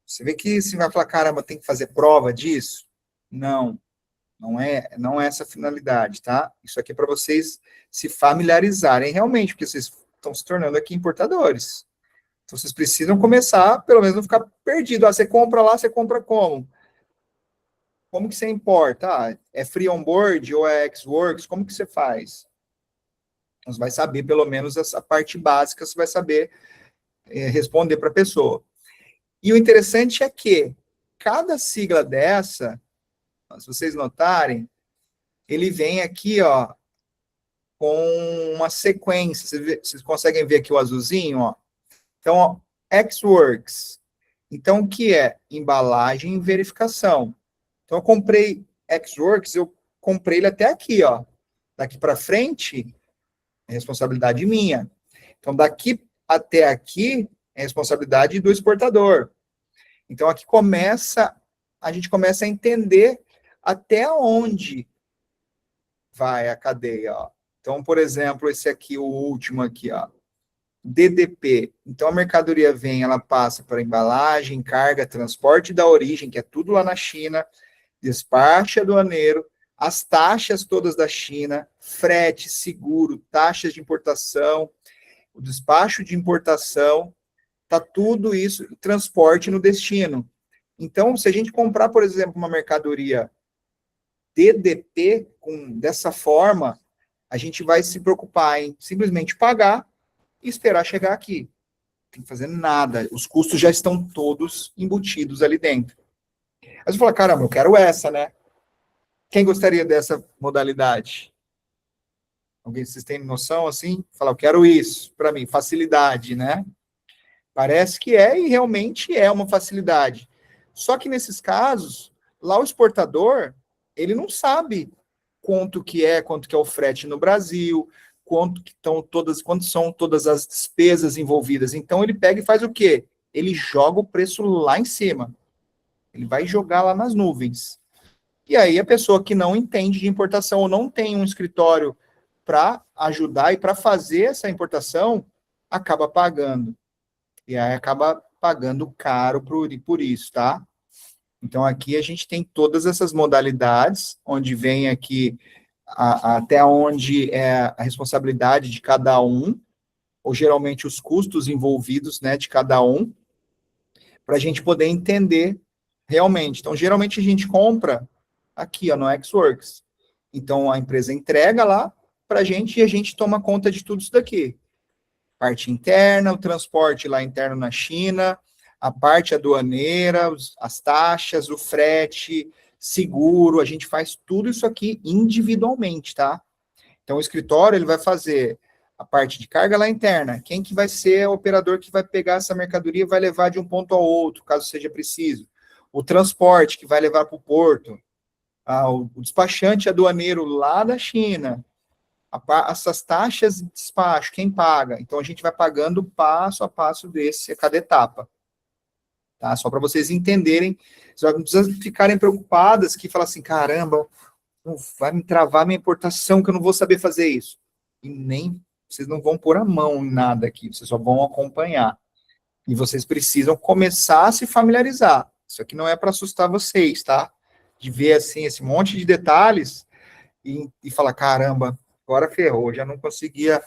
Você vê que você vai falar, caramba, tem que fazer prova disso? Não, não é essa a finalidade, tá? Isso aqui é para vocês se familiarizarem realmente, porque vocês estão se tornando aqui importadores. Então, vocês precisam começar, pelo menos, não ficar perdido. Ah, você compra lá, você compra como? Como que você importa? Ah, é free on board ou é ex-works? Como que você faz? Você vai saber, pelo menos, essa parte básica, você vai saber responder para a pessoa. E o interessante é que cada sigla dessa, se vocês notarem, ele vem aqui, ó, com uma sequência. Vocês conseguem ver aqui o azulzinho, ó? Então, ó, Ex-Works. Então, o que é? Embalagem e verificação. Então, eu comprei Ex-Works, eu comprei ele até aqui, ó. Daqui para frente, é responsabilidade minha. Então, daqui até aqui, é responsabilidade do exportador. Então, aqui a gente começa a entender até onde vai a cadeia, ó. Então, por exemplo, esse aqui, o último aqui, ó, DDP. Então, a mercadoria vem, ela passa para embalagem, carga, transporte da origem, que é tudo lá na China, despacho aduaneiro, as taxas todas da China, frete, seguro, taxas de importação, o despacho de importação, tá tudo isso, transporte no destino. Então, se a gente comprar, por exemplo, uma mercadoria DDP dessa forma, a gente vai se preocupar em simplesmente pagar e esperar chegar aqui. Não tem que fazer nada. Os custos já estão todos embutidos ali dentro. Aí você fala, caramba, eu quero essa, né? Quem gostaria dessa modalidade? Alguém, vocês têm noção, assim? Fala, eu quero isso. Para mim, facilidade, né? Parece que é, e realmente é uma facilidade. Só que nesses casos, lá o exportador, ele não sabe quanto que é o frete no Brasil, quanto são todas as despesas envolvidas. Então ele pega e faz o quê? Ele joga o preço lá em cima. Ele vai jogar lá nas nuvens. E aí a pessoa que não entende de importação ou não tem um escritório para ajudar e para fazer essa importação, acaba pagando. E aí acaba pagando caro por isso, tá? Então aqui a gente tem todas essas modalidades, onde vem aqui até onde é a responsabilidade de cada um, ou geralmente os custos envolvidos, né, de cada um, para a gente poder entender realmente. Então, geralmente a gente compra aqui, ó, no Xworks. Então, a empresa entrega lá para a gente e a gente toma conta de tudo isso daqui. Parte interna, o transporte lá interno na China, a parte aduaneira, as taxas, o frete, seguro, a gente faz tudo isso aqui individualmente, tá? Então, o escritório, ele vai fazer a parte de carga lá interna. Quem que vai ser o operador que vai pegar essa mercadoria e vai levar de um ponto ao outro, caso seja preciso. O transporte, que vai levar para o porto. O despachante aduaneiro lá da China. Essas taxas de despacho, quem paga? Então, a gente vai pagando passo a passo a cada etapa. Tá? Só para vocês entenderem, vocês não precisam ficarem preocupadas que falam assim, caramba, não vai me travar minha importação, que eu não vou saber fazer isso. E nem, vocês não vão pôr a mão em nada aqui, vocês só vão acompanhar. E vocês precisam começar a se familiarizar. Isso aqui não é para assustar vocês, tá? De ver, assim, esse monte de detalhes e falar, caramba, agora ferrou, já não conseguia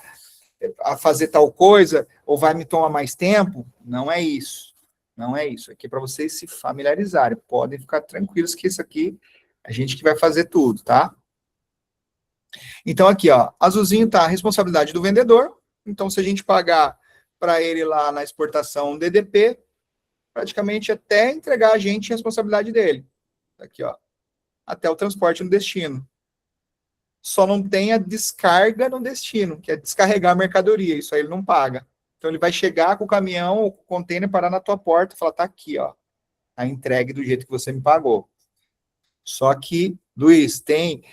fazer tal coisa, ou vai me tomar mais tempo. Não é isso. Não é isso. Aqui é para vocês se familiarizarem. Podem ficar tranquilos que isso aqui, a gente que vai fazer tudo, tá? Então, aqui, ó, azulzinho tá a responsabilidade do vendedor. Então, se a gente pagar para ele lá na exportação DDP, praticamente até entregar a gente a responsabilidade dele. Aqui, ó, até o transporte no destino. Só não tem a descarga no destino, que é descarregar a mercadoria. Isso aí ele não paga. Então, ele vai chegar com o caminhão ou com o container, parar na tua porta e falar, tá aqui, ó, a entregue do jeito que você me pagou. Só que, Luiz, tem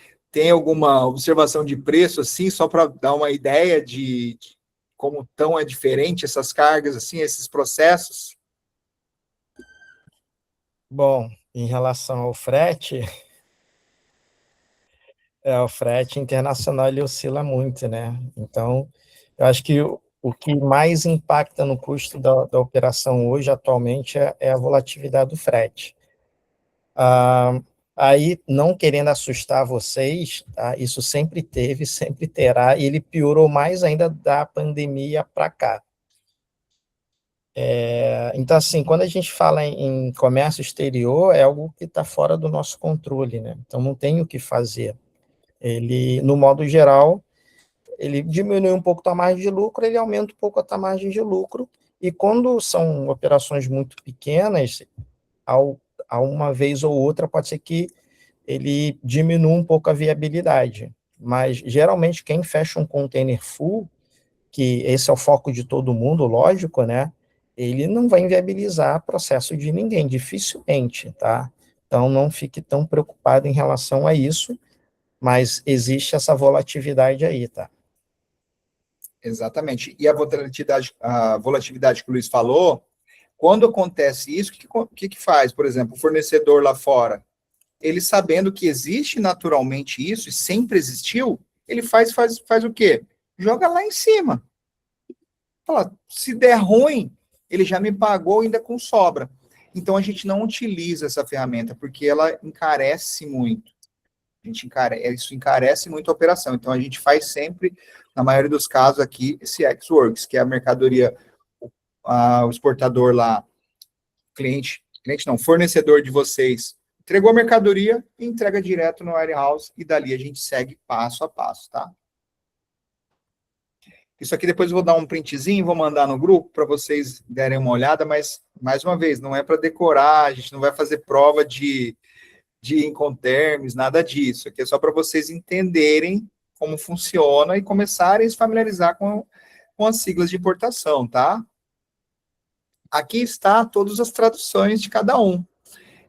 alguma observação de preço, assim, só para dar uma ideia de como tão é diferente essas cargas, assim, esses processos? Bom, em relação ao frete, O frete internacional ele oscila muito, né? Então, eu acho que o que mais impacta no custo da operação hoje, atualmente, é a volatilidade do frete. Aí, não querendo assustar vocês, tá? Isso sempre teve, sempre terá, e ele piorou mais ainda da pandemia para cá. Então, assim, quando a gente fala em comércio exterior, é algo que está fora do nosso controle, né? Então, não tem o que fazer. Ele, no modo geral, ele diminui um pouco a margem de lucro, ele aumenta um pouco a margem de lucro, e quando são operações muito pequenas, a uma vez ou outra, pode ser que ele diminua um pouco a viabilidade. Mas, geralmente, quem fecha um container full, que esse é o foco de todo mundo, lógico, né? Ele não vai inviabilizar processo de ninguém, dificilmente, tá? Então, não fique tão preocupado em relação a isso, mas existe essa volatilidade aí, tá? Exatamente. E a volatilidade que o Luiz falou, quando acontece isso, o que faz? Por exemplo, o fornecedor lá fora, ele sabendo que existe naturalmente isso, e sempre existiu, ele faz o quê? Joga lá em cima. Fala, se der ruim, ele já me pagou ainda com sobra. Então, a gente não utiliza essa ferramenta, porque ela encarece muito. Isso encarece muito a operação. Então, a gente faz sempre, na maioria dos casos aqui, esse Ex-Works, que é a mercadoria, o exportador lá, cliente não, fornecedor de vocês, entregou a mercadoria e entrega direto no warehouse, e dali a gente segue passo a passo, tá? Isso aqui depois eu vou dar um printzinho, vou mandar no grupo para vocês derem uma olhada, mas, mais uma vez, não é para decorar, a gente não vai fazer prova de Incoterms, nada disso. Aqui é só para vocês entenderem como funciona e começarem a se familiarizar com as siglas de importação, tá? Aqui está todas as traduções de cada um.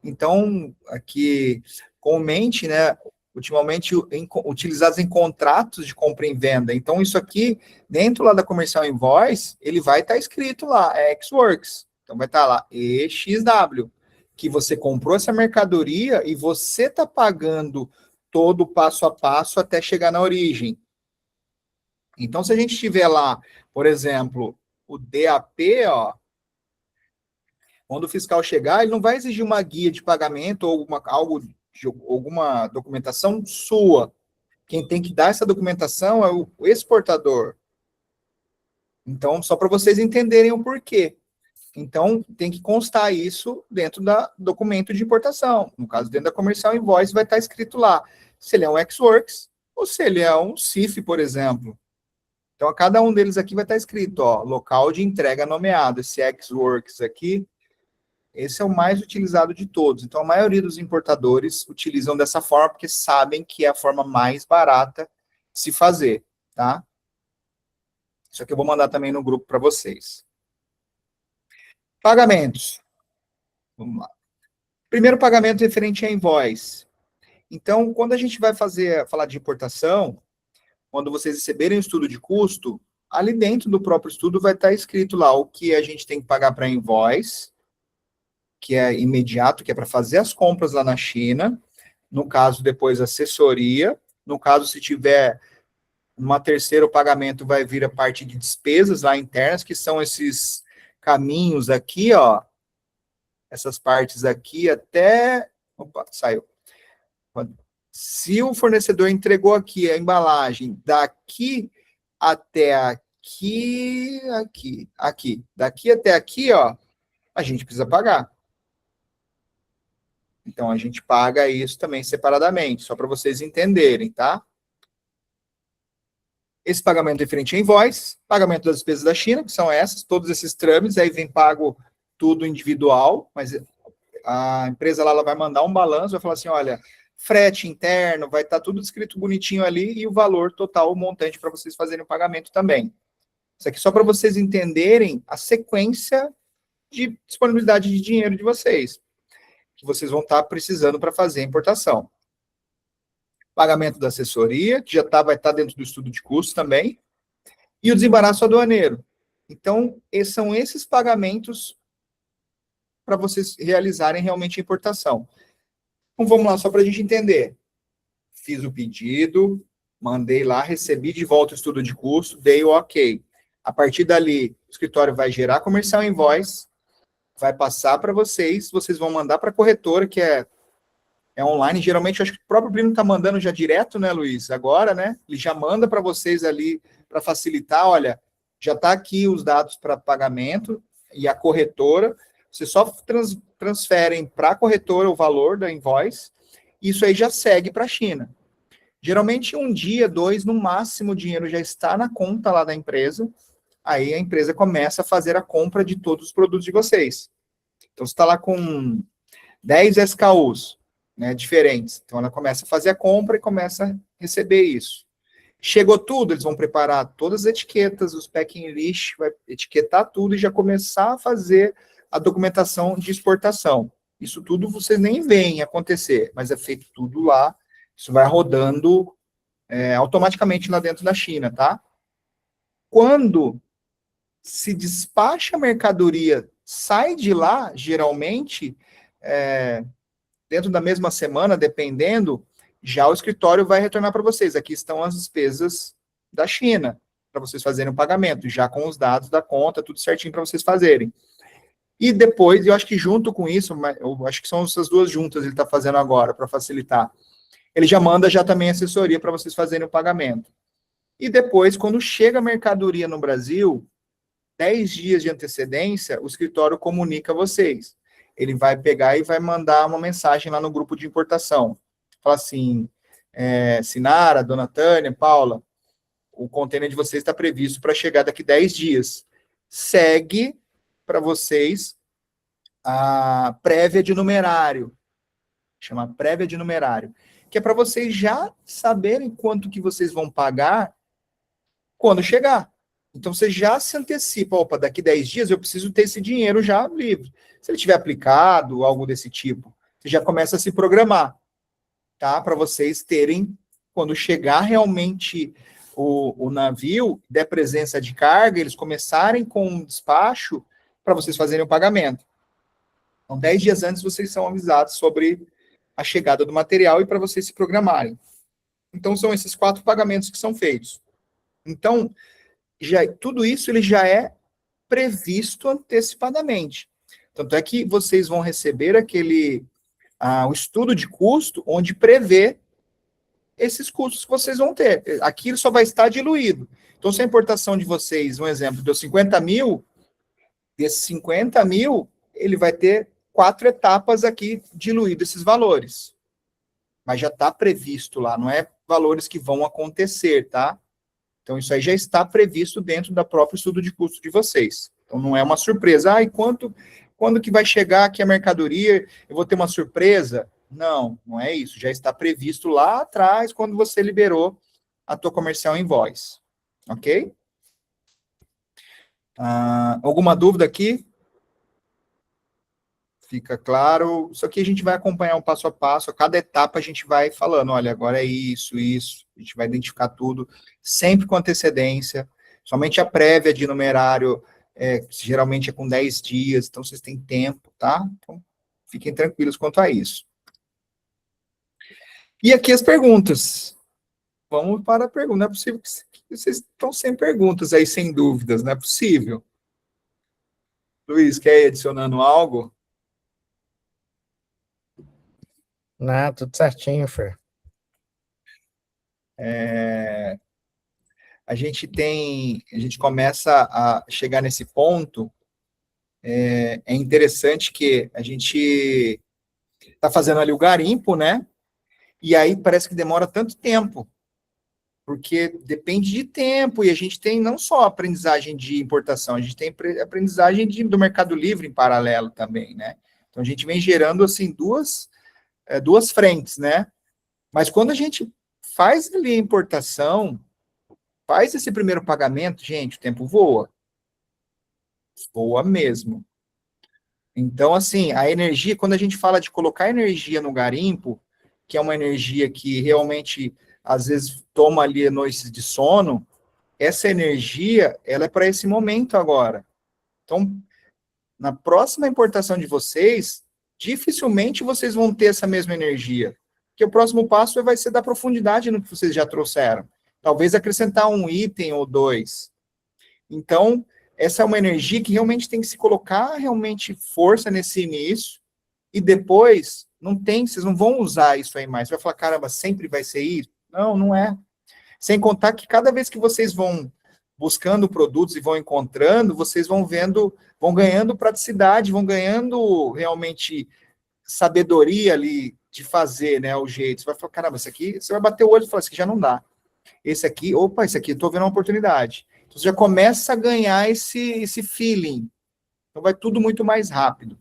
Então, aqui, comente, né, ultimamente utilizados em contratos de compra e venda. Então, isso aqui, dentro lá da Comercial Invoice, ele vai estar escrito lá, Ex-Works. Então, vai estar lá, EXW, que você comprou essa mercadoria e você está pagando todo o passo a passo até chegar na origem. Então, se a gente tiver lá, por exemplo, o DAP, ó, quando o fiscal chegar, ele não vai exigir uma guia de pagamento ou alguma documentação sua. Quem tem que dar essa documentação é o exportador. Então, só para vocês entenderem o porquê. Então, tem que constar isso dentro do documento de importação. No caso, dentro da Comercial Invoice, vai estar escrito lá se ele é um Ex-Works ou se ele é um CIF, por exemplo. Então, a cada um deles aqui vai estar escrito, ó, local de entrega nomeado. Esse Ex-Works aqui, esse é o mais utilizado de todos. Então, a maioria dos importadores utilizam dessa forma porque sabem que é a forma mais barata de se fazer, tá? Isso aqui eu vou mandar também no grupo para vocês. Pagamentos. Vamos lá. Primeiro pagamento referente a invoice. Então, quando a gente vai falar de importação, quando vocês receberem o estudo de custo, ali dentro do próprio estudo vai estar escrito lá o que a gente tem que pagar para invoice, que é imediato, que é para fazer as compras lá na China. No caso, depois, assessoria. No caso, se tiver uma terceira, o pagamento vai vir a parte de despesas lá internas, que são esses caminhos aqui, ó. Essas partes aqui até... Opa, saiu. Se o fornecedor entregou aqui a embalagem daqui até aqui, daqui até aqui, ó, a gente precisa pagar. Então, a gente paga isso também separadamente, só para vocês entenderem, tá? Esse pagamento referente a invoice, pagamento das despesas da China, que são essas, todos esses trâmites, aí vem pago tudo individual, mas a empresa lá ela vai mandar um balanço, vai falar assim, olha, frete interno, vai estar tudo escrito bonitinho ali, e o valor total, o montante para vocês fazerem o pagamento também. Isso aqui só para vocês entenderem a sequência de disponibilidade de dinheiro de vocês, que vocês vão estar precisando para fazer a importação. Pagamento da assessoria, que vai estar dentro do estudo de custo também, e o desembaraço aduaneiro. Então, são esses pagamentos para vocês realizarem realmente a importação. Então, vamos lá, só para a gente entender. fiz o pedido, mandei lá, recebi de volta o estudo de custo, dei o ok. A partir dali, o escritório vai gerar comercial invoice, vai passar para vocês vão mandar para a corretora, que é online. Geralmente, eu acho que o próprio Brino está mandando já direto, né, Luiz? Agora, né? Ele já manda para vocês ali, para facilitar, olha, já está aqui os dados para pagamento, e a corretora, vocês só transferem para a corretora o valor da invoice, e isso aí já segue para a China. Geralmente, 1 dia, 2, no máximo, o dinheiro já está na conta lá da empresa, aí a empresa começa a fazer a compra de todos os produtos de vocês. Então, você está lá com 10 SKUs, né, diferentes. Então, ela começa a fazer a compra e começa a receber isso. Chegou tudo, eles vão preparar todas as etiquetas, os packing list, vai etiquetar tudo e já começar a fazer a documentação de exportação. Isso tudo vocês nem veem acontecer, mas é feito tudo lá. Isso vai rodando automaticamente lá dentro da China, tá? Quando se despacha a mercadoria, sai de lá, geralmente, dentro da mesma semana, dependendo, já o escritório vai retornar para vocês. Aqui estão as despesas da China, para vocês fazerem o pagamento, já com os dados da conta, tudo certinho para vocês fazerem. E depois, eu acho que junto com isso, eu acho que são essas duas juntas ele está fazendo agora, para facilitar. Ele já manda já também assessoria para vocês fazerem o pagamento. E depois, quando chega a mercadoria no Brasil, 10 dias de antecedência, o escritório comunica a vocês. Ele vai pegar e vai mandar uma mensagem lá no grupo de importação. Fala assim, Sinara, Dona Tânia, Paula, o container de vocês está previsto para chegar daqui 10 dias. Segue para vocês a prévia de numerário. Chama prévia de numerário. Que é para vocês já saberem quanto que vocês vão pagar quando chegar. Então, você já se antecipa, opa, daqui 10 dias eu preciso ter esse dinheiro já livre. Se ele tiver aplicado, algo desse tipo, você já começa a se programar, tá? Para vocês terem, quando chegar realmente o navio, der presença de carga, eles começarem com um despacho para vocês fazerem o pagamento. Então, 10 dias antes, vocês são avisados sobre a chegada do material e para vocês se programarem. Então, são esses 4 pagamentos que são feitos. Então, tudo isso ele já é previsto antecipadamente. Tanto é que vocês vão receber o estudo de custo, onde prevê esses custos que vocês vão ter. Aquilo só vai estar diluído. Então, se a importação de vocês, um exemplo, deu 50 mil, desses 50 mil, ele vai ter 4 etapas aqui diluído esses valores. Mas já está previsto lá, não é valores que vão acontecer, tá? Então, isso aí já está previsto dentro da própria estudo de custo de vocês. Então, não é uma surpresa. E quando que vai chegar aqui a mercadoria? Eu vou ter uma surpresa? Não, não é isso. Já está previsto lá atrás, quando você liberou a tua comercial invoice. Ok? Alguma dúvida aqui? Fica claro. Isso aqui a gente vai acompanhar um passo a passo. A cada etapa a gente vai falando, olha, agora é isso. A gente vai identificar tudo, sempre com antecedência. Somente a prévia de numerário, geralmente é com 10 dias, então vocês têm tempo, tá? Então, fiquem tranquilos quanto a isso. E aqui as perguntas. Vamos para a pergunta. Não é possível que vocês estão sem perguntas aí, sem dúvidas. Não é possível. Luiz, quer ir adicionando algo? Não, tudo certinho, Fer. A gente começa a chegar nesse ponto. É interessante que a gente está fazendo ali o garimpo, né? E aí parece que demora tanto tempo, porque depende de tempo, e a gente tem não só aprendizagem de importação, a gente tem aprendizagem do Mercado Livre em paralelo também, né? Então a gente vem gerando, assim, duas frentes, né? Mas quando a gente faz ali a importação, faz esse primeiro pagamento, gente, o tempo voa. Voa mesmo. Então, assim, a energia, quando a gente fala de colocar energia no garimpo, que é uma energia que realmente, às vezes, toma ali noites de sono, essa energia, ela é para esse momento agora. Então, na próxima importação de vocês, dificilmente vocês vão ter essa mesma energia. que o próximo passo vai ser dar profundidade no que vocês já trouxeram. Talvez acrescentar um item ou dois. Então, essa é uma energia que realmente tem que se colocar realmente força nesse início, e depois, não tem, vocês não vão usar isso aí mais. Você vai falar, caramba, sempre vai ser isso? Não, não é. Sem contar que cada vez que vocês vão buscando produtos e vão encontrando, vocês vão vendo, vão ganhando praticidade, vão ganhando realmente sabedoria ali de fazer, né, o jeito. Você vai falar, caramba, esse aqui, você vai bater o olho e falar, esse aqui já não dá. Esse aqui, opa, esse aqui, eu tô vendo uma oportunidade. Então, você já começa a ganhar esse feeling. Então, vai tudo muito mais rápido.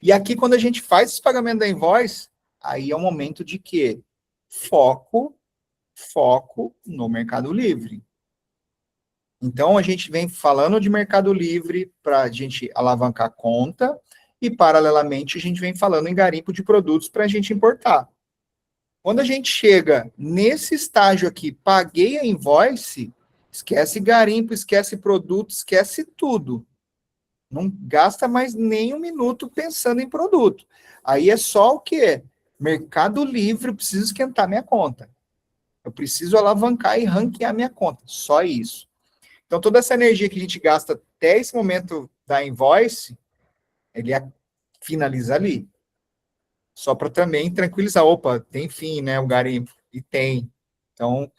E aqui, quando a gente faz esse pagamento da invoice, aí é um momento de quê? Foco no Mercado Livre. Então, a gente vem falando de Mercado Livre para a gente alavancar a conta e, paralelamente, a gente vem falando em garimpo de produtos para a gente importar. Quando a gente chega nesse estágio aqui, paguei a invoice, esquece garimpo, esquece produto, esquece tudo. Não gasta mais nem um minuto pensando em produto. Aí é só o quê? Mercado Livre, eu preciso esquentar minha conta. Eu preciso alavancar e ranquear minha conta. Só isso. Então, toda essa energia que a gente gasta até esse momento da invoice, ele finaliza ali. Só para também tranquilizar. Opa, tem fim, né, o garimpo. E tem. Então,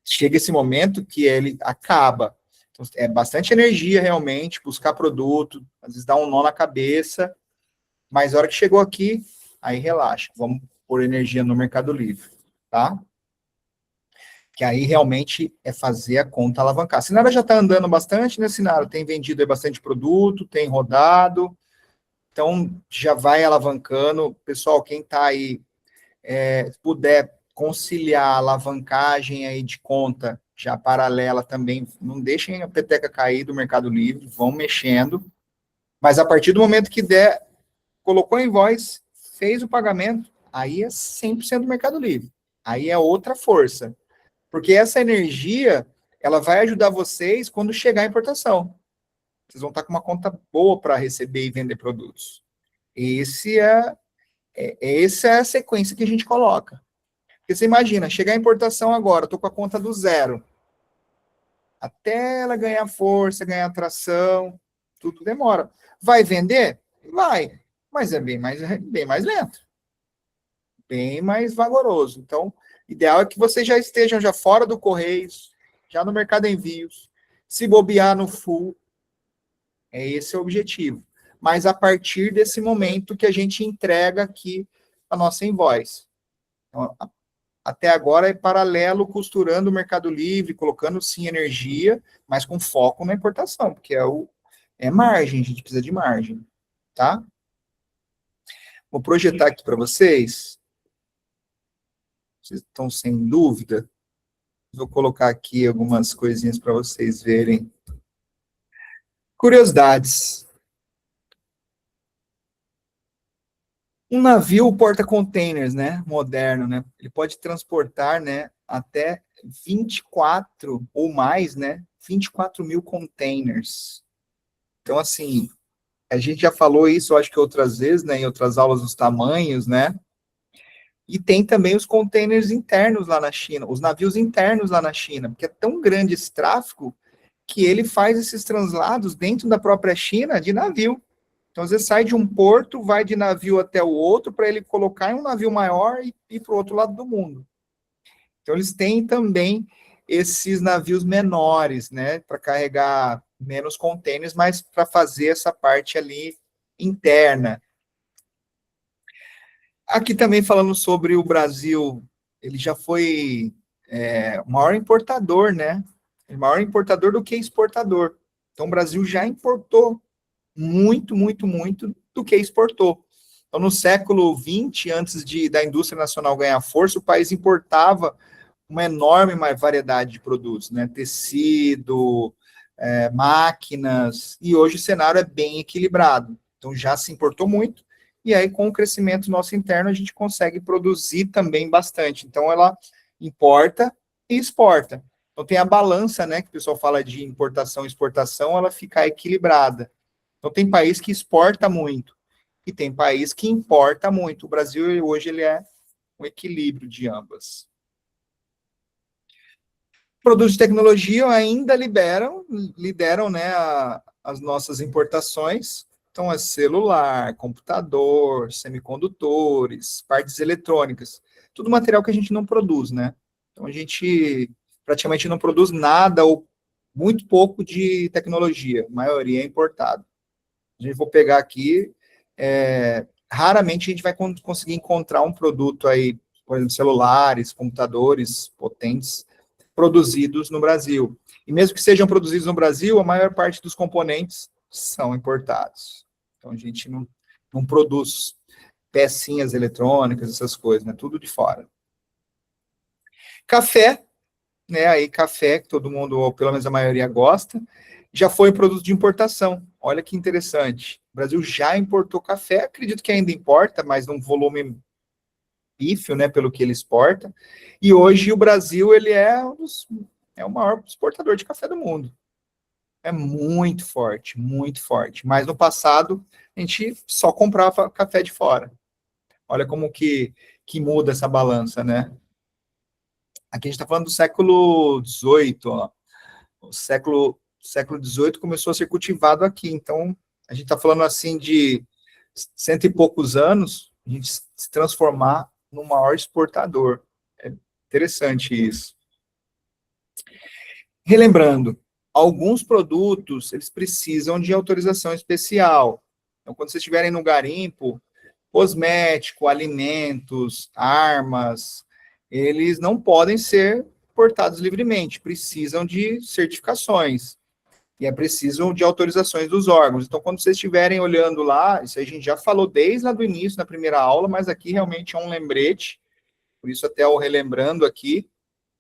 chega esse momento que ele acaba. Então, é bastante energia, realmente, buscar produto, às vezes dá um nó na cabeça, mas a hora que chegou aqui, aí relaxa. Vamos pôr energia no Mercado Livre, tá? Que aí realmente é fazer a conta alavancar. A Sinara já está andando bastante, né, Sinara? Tem vendido aí bastante produto, tem rodado, então já vai alavancando. Pessoal, quem está aí, puder conciliar a alavancagem aí de conta já paralela também, não deixem a peteca cair do Mercado Livre, vão mexendo, mas a partir do momento que der, colocou a invoice, fez o pagamento, aí é 100% Mercado Livre. Aí é outra força. Porque essa energia, ela vai ajudar vocês quando chegar a importação. Vocês vão estar com uma conta boa para receber e vender produtos. Essa é a sequência que a gente coloca. Porque você imagina, chegar a importação agora, estou com a conta do zero. Até ela ganhar força, ganhar tração, tudo demora. Vai vender? Vai. Mas é bem mais lento. Bem mais vagaroso. Então, ideal é que vocês já estejam já fora do Correios, já no Mercado Envios, se bobear no full. Esse é o objetivo. Mas a partir desse momento que a gente entrega aqui a nossa invoice. Então, até agora é paralelo, costurando o Mercado Livre, colocando sim energia, mas com foco na importação, porque é margem, a gente precisa de margem, tá? Vou projetar aqui para vocês. Vocês estão sem dúvida? Vou colocar aqui algumas coisinhas para vocês verem. Curiosidades. Um navio porta-containers, né, moderno, né, ele pode transportar, né, até 24 ou mais, né, 24 mil containers. Então, assim, a gente já falou isso, acho que outras vezes, né, em outras aulas, os tamanhos, né, e tem também os containers internos lá na China, os navios internos lá na China, porque é tão grande esse tráfego que ele faz esses translados dentro da própria China de navio. Então, às vezes, sai de um porto, vai de navio até o outro, para ele colocar em um navio maior e ir para o outro lado do mundo. Então, eles têm também esses navios menores, né, para carregar menos contêineres, mas para fazer essa parte ali interna. Aqui também falando sobre o Brasil, ele já foi o maior importador, né? O maior importador do que exportador. Então, o Brasil já importou muito do que exportou. Então, no século XX, antes da indústria nacional ganhar força, o país importava uma enorme variedade de produtos, né? Tecido, máquinas, e hoje o cenário é bem equilibrado. Então, já se importou muito, e aí, com o crescimento nosso interno, a gente consegue produzir também bastante. Então, ela importa e exporta. Então, tem a balança, né, que o pessoal fala de importação e exportação, ela fica equilibrada. Então, tem país que exporta muito e tem país que importa muito. O Brasil, hoje, ele é um equilíbrio de ambas. Produtos de tecnologia ainda lideram, né, as nossas importações. Então, é celular, computador, semicondutores, partes eletrônicas, tudo material que a gente não produz, né? Então, a gente praticamente não produz nada ou muito pouco de tecnologia, a maioria é importado. A gente for pegar aqui, raramente a gente vai conseguir encontrar um produto aí, por exemplo, celulares, computadores potentes, produzidos no Brasil. E mesmo que sejam produzidos no Brasil, a maior parte dos componentes são importados. Então, a gente não produz pecinhas eletrônicas, essas coisas, né? Tudo de fora. Café, né? Aí, café, que todo mundo, ou pelo menos a maioria, gosta, já foi um produto de importação. Olha que interessante. O Brasil já importou café, acredito que ainda importa, mas num volume pífio, né, pelo que ele exporta. E hoje o Brasil, ele é o maior exportador de café do mundo. É muito forte, muito forte. Mas no passado, a gente só comprava café de fora. Olha como que muda essa balança, né? Aqui a gente está falando do século XVIII, ó. O século XVIII começou a ser cultivado aqui. Então, a gente está falando assim de 100 e poucos anos, a gente se transformar no maior exportador. É interessante isso. Relembrando, alguns produtos, eles precisam de autorização especial. Então, quando vocês estiverem no garimpo, cosmético, alimentos, armas, eles não podem ser portados livremente, precisam de certificações. E é preciso de autorizações dos órgãos. Então, quando vocês estiverem olhando lá, isso a gente já falou desde lá do início, na primeira aula, mas aqui realmente é um lembrete, por isso até o relembrando aqui,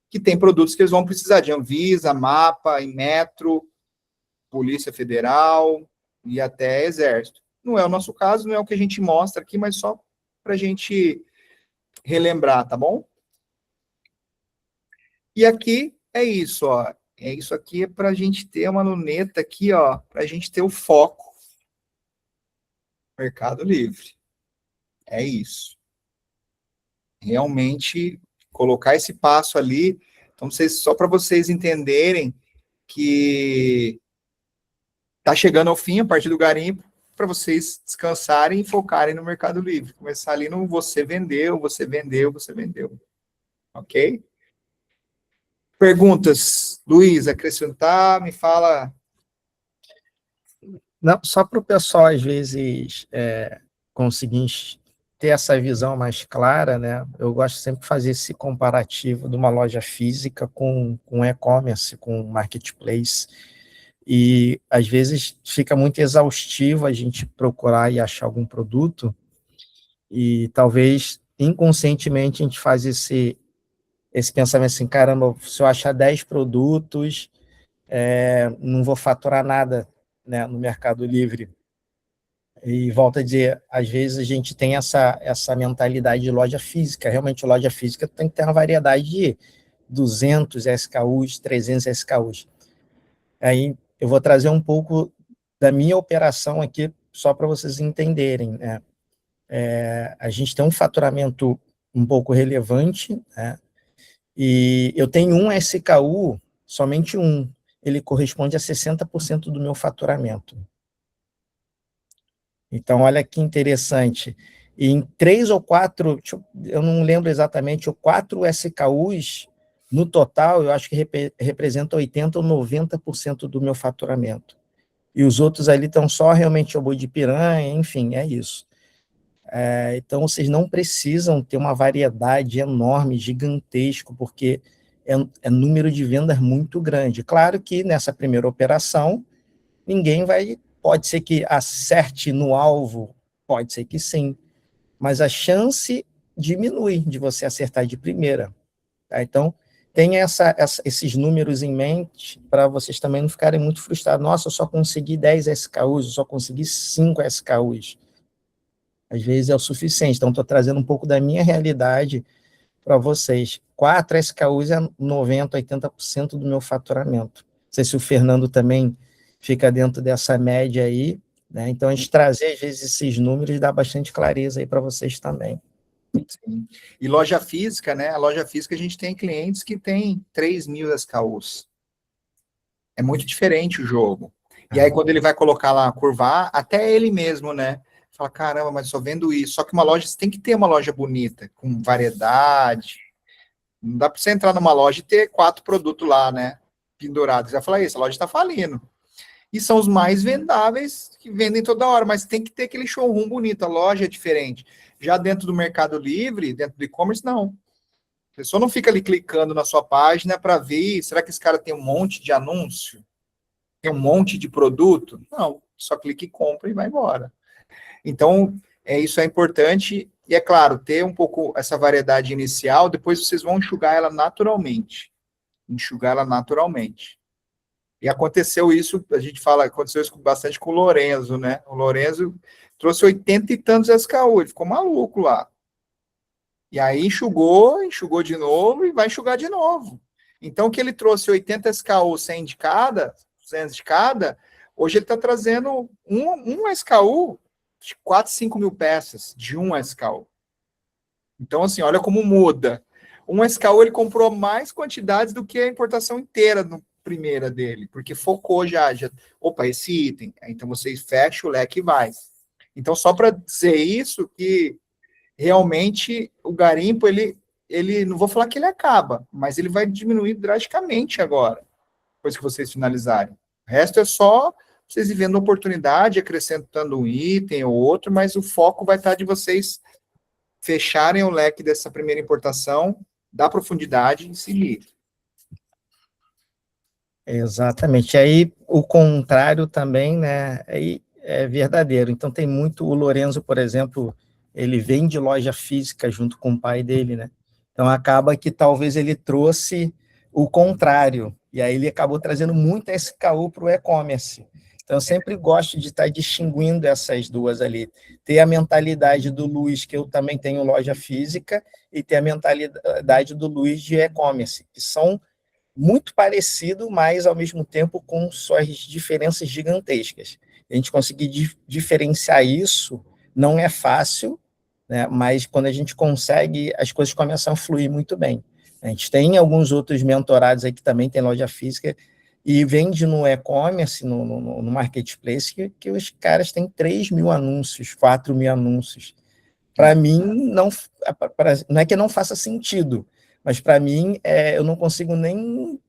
que tem produtos que eles vão precisar de Anvisa, MAPA, Inmetro, Polícia Federal e até Exército. Não é o nosso caso, não é o que a gente mostra aqui, mas só para a gente relembrar, tá bom? E aqui é isso, ó. É isso aqui é para a gente ter uma luneta aqui, ó, para a gente ter o foco. Mercado Livre. É isso. Realmente colocar esse passo ali. Então, só para vocês entenderem que está chegando ao fim a partir do garimpo, para vocês descansarem e focarem no Mercado Livre. Começar ali no você vendeu, você vendeu, você vendeu. Ok? Perguntas, Luiz, acrescentar, me fala. Não, só para o pessoal, às vezes, conseguir ter essa visão mais clara, né? Eu gosto sempre de fazer esse comparativo de uma loja física com e-commerce, com marketplace. E, às vezes, fica muito exaustivo a gente procurar e achar algum produto e, talvez, inconscientemente, a gente faz esse pensamento assim, caramba, se eu achar 10 produtos, não vou faturar nada, né, no Mercado Livre. E volto a dizer, às vezes a gente tem essa mentalidade de loja física. Realmente, loja física tem que ter uma variedade de 200 SKUs, 300 SKUs. Aí eu vou trazer um pouco da minha operação aqui, só para vocês entenderem, né? A gente tem um faturamento um pouco relevante, né? E eu tenho um SKU, somente um, ele corresponde a 60% do meu faturamento. Então, olha que interessante. E em 3 ou 4, eu não lembro exatamente, 4 SKUs, no total, eu acho que representa 80% ou 90% do meu faturamento. E os outros ali estão só realmente o boi de piranha, enfim, é isso. Então, vocês não precisam ter uma variedade enorme, gigantesco, porque é número de vendas muito grande. Claro que nessa primeira operação, ninguém pode ser que acerte no alvo, pode ser que sim, mas a chance diminui de você acertar de primeira. Tá? Então, tenha esses números em mente para vocês também não ficarem muito frustrados. Nossa, eu só consegui 10 SKUs, eu só consegui 5 SKUs. Às vezes é o suficiente. Então, estou trazendo um pouco da minha realidade para vocês. 4 SKUs é 90%, 80% do meu faturamento. Não sei se o Fernando também fica dentro dessa média aí, né? Então, a gente trazer, às vezes, esses números dá bastante clareza aí para vocês também. Sim. E loja física, né? A loja física a gente tem clientes que tem 3.000 SKUs. É muito diferente o jogo. E aí, quando ele vai colocar lá, curvar, até ele mesmo, né? Fala, caramba, mas só vendo isso. Só que uma loja, você tem que ter uma loja bonita, com variedade. Não dá para você entrar numa loja e ter 4 produtos lá, né? Pendurados. Você vai falar, essa loja está falindo. E são os mais vendáveis, que vendem toda hora, mas tem que ter aquele showroom bonito, a loja é diferente. Já dentro do Mercado Livre, dentro do e-commerce, não. A pessoa não fica ali clicando na sua página para ver, será que esse cara tem um monte de anúncio? Tem um monte de produto? Não, só clica e compra e vai embora. Então, isso é importante, e é claro, ter um pouco essa variedade inicial, depois vocês vão enxugar ela naturalmente. Enxugar ela naturalmente. E aconteceu isso, a gente fala, aconteceu isso bastante com o Lorenzo, né? O Lorenzo trouxe 80 e tantos SKU, ele ficou maluco lá. E aí enxugou de novo e vai enxugar de novo. Então, que ele trouxe 80 SKU, 100 de cada, 200 de cada, hoje ele está trazendo um SKU de 4, 5 mil peças de um SKU. Então, assim, olha como muda. Um SKU ele comprou mais quantidades do que a importação inteira no primeira dele, porque focou já, opa, esse item. Então, você fecha o leque e vai. Então, só para dizer isso, que realmente o garimpo, ele, não vou falar que ele acaba, mas ele vai diminuir drasticamente agora, depois que vocês finalizarem. O resto é só vocês vivendo oportunidade, acrescentando um item ou outro, mas o foco vai estar de vocês fecharem o leque dessa primeira importação, dar profundidade e seguir. Exatamente. Aí, o contrário também, né, é verdadeiro. Então, tem muito, o Lorenzo, por exemplo, ele vem de loja física junto com o pai dele, né? Então, acaba que talvez ele trouxe o contrário, e aí ele acabou trazendo muito SKU para o e-commerce. Então, eu sempre gosto de estar distinguindo essas duas ali. Ter a mentalidade do Luiz, que eu também tenho loja física, e ter a mentalidade do Luiz de e-commerce, que são muito parecido, mas ao mesmo tempo com suas diferenças gigantescas. A gente conseguir diferenciar isso não é fácil, né? Mas quando a gente consegue, as coisas começam a fluir muito bem. A gente tem alguns outros mentorados aí que também tem loja física e vende no e-commerce, no marketplace, que os caras têm 3.000 anúncios, 4.000 anúncios. Para mim, não é que não faça sentido, mas para mim, eu não consigo nem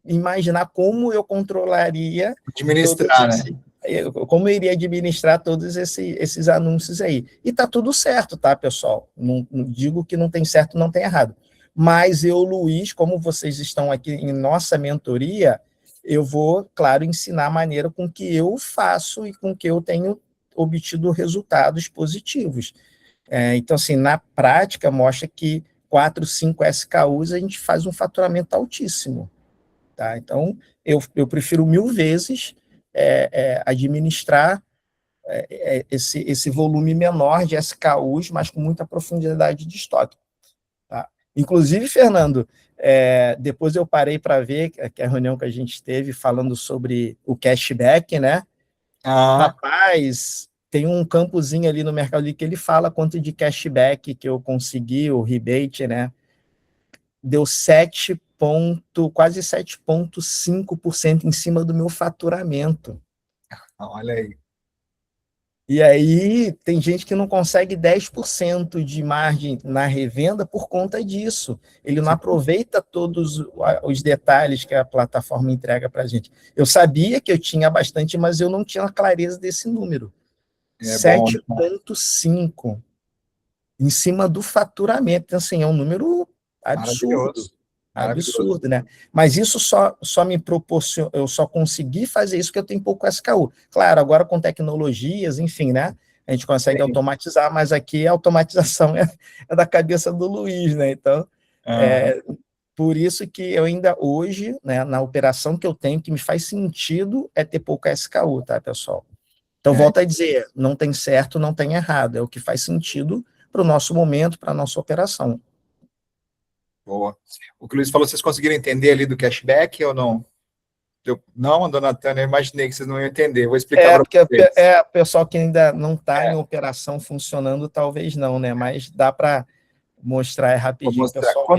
imaginar como eu controlaria Administrar, né? como eu iria administrar todos esses anúncios aí. E tá tudo certo, tá, pessoal? Não digo que não tem certo, não tem errado. Mas eu, Luiz, como vocês estão aqui em nossa mentoria, eu vou, claro, ensinar a maneira com que eu faço e com que eu tenho obtido resultados positivos. Então, assim, na prática, mostra que 4, 5 SKUs a gente faz um faturamento altíssimo. Tá? Então, eu prefiro 1000 vezes administrar esse volume menor de SKUs, mas com muita profundidade de estoque. Tá? Inclusive, Fernando, depois eu parei para ver que a reunião que a gente teve falando sobre o cashback, né? Rapaz, tem um campozinho ali no Mercado Livre que ele fala quanto de cashback que eu consegui, o rebate, né? Deu quase 7,5% em cima do meu faturamento. Olha aí. E aí tem gente que não consegue 10% de margem na revenda por conta disso. Ele não aproveita todos os detalhes que a plataforma entrega para a gente. Eu sabia que eu tinha bastante, mas eu não tinha clareza desse número. 7,5% em cima do faturamento. Então, assim, é um número absurdo. Absurdo, né? Mas isso só me proporciona, eu só consegui fazer isso porque eu tenho pouco SKU. Claro, agora com tecnologias, enfim, né? A gente consegue automatizar, mas aqui a automatização é da cabeça do Luiz, né? Então, por isso que eu ainda hoje, né, na operação que eu tenho, que me faz sentido é ter pouco SKU, tá, pessoal? Então, volto a dizer, não tem certo, não tem errado, é o que faz sentido para o nosso momento, para a nossa operação. Boa. O que o Luiz falou, vocês conseguiram entender ali do cashback ou não? Não, dona Tânia, eu imaginei que vocês não iam entender. Vou explicar para vocês. O pessoal que ainda não está em operação funcionando, talvez não, né? Mas dá para mostrar Vou rapidinho, mostrar. pessoal.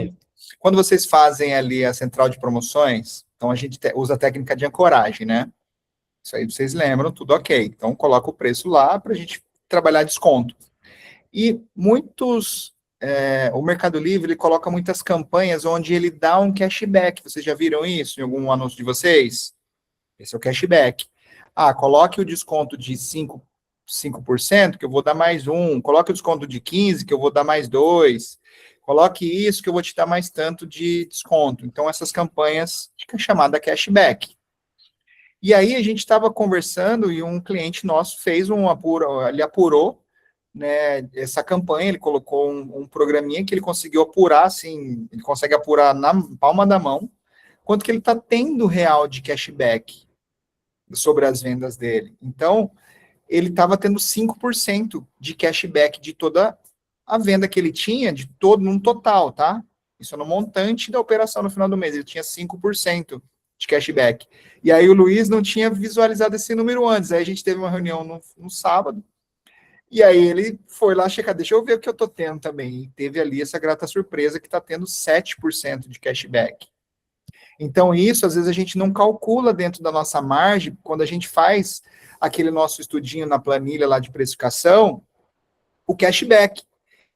Quando vocês fazem ali a central de promoções, então a gente usa a técnica de ancoragem, né? Isso aí vocês lembram, tudo ok. Então coloca o preço lá para a gente trabalhar desconto. E o Mercado Livre, ele coloca muitas campanhas onde ele dá um cashback. Vocês já viram isso em algum anúncio de vocês? Esse é o cashback. Coloque o desconto de 5%, que eu vou dar mais um. Coloque o desconto de 15%, que eu vou dar mais 2%. Coloque isso, que eu vou te dar mais tanto de desconto. Então, essas campanhas ficam chamadas cashback. E aí, a gente estava conversando e um cliente nosso fez ele apurou, né, essa campanha, ele colocou um programinha que ele conseguiu apurar, assim, ele consegue apurar na palma da mão, quanto que ele está tendo real de cashback sobre as vendas dele. Então, ele estava tendo 5% de cashback de toda a venda que ele tinha, num total, tá? Isso é no montante da operação no final do mês, ele tinha 5% de cashback. E aí o Luiz não tinha visualizado esse número antes, aí a gente teve uma reunião no sábado, e aí ele foi lá checar, deixa eu ver o que eu tô tendo também, e teve ali essa grata surpresa que está tendo 7% de cashback. Então isso, às vezes, a gente não calcula dentro da nossa margem, quando a gente faz aquele nosso estudinho na planilha lá de precificação, o cashback.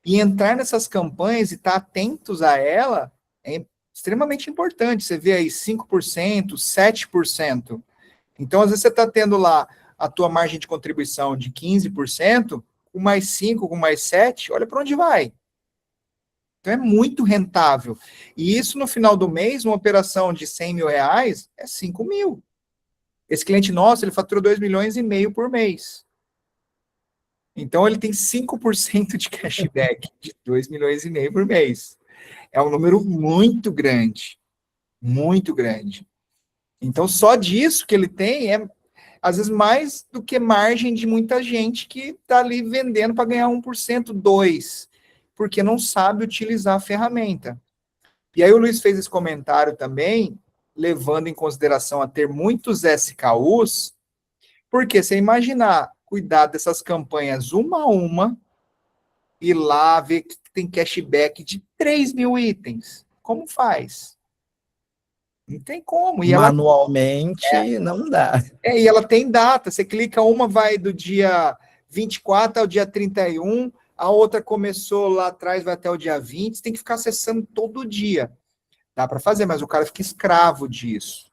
E entrar nessas campanhas e estar atentos a ela é extremamente importante. Você vê aí 5%, 7%. Então, às vezes, você está tendo lá a tua margem de contribuição de 15%, com mais 5%, com mais 7%, olha para onde vai. Então, é muito rentável. E isso, no final do mês, uma operação de 100 mil reais é 5 mil. Esse cliente nosso, ele faturou 2,5 milhões por mês. Então, ele tem 5% de cashback de 2,5 milhões por mês. É um número muito grande. Muito grande. Então, só disso que ele tem é, às vezes, mais do que margem de muita gente que está ali vendendo para ganhar 1%, 2%, porque não sabe utilizar a ferramenta. E aí o Luiz fez esse comentário também, levando em consideração a ter muitos SKUs, porque você imaginar cuidar dessas campanhas uma a uma, ir lá ver que tem cashback de 3 mil itens. Como faz? Não tem como. E Manualmente não dá. E ela tem data. Você clica, uma vai do dia 24 ao dia 31, a outra começou lá atrás, vai até o dia 20. Você tem que ficar acessando todo dia. Dá para fazer, mas o cara fica escravo disso.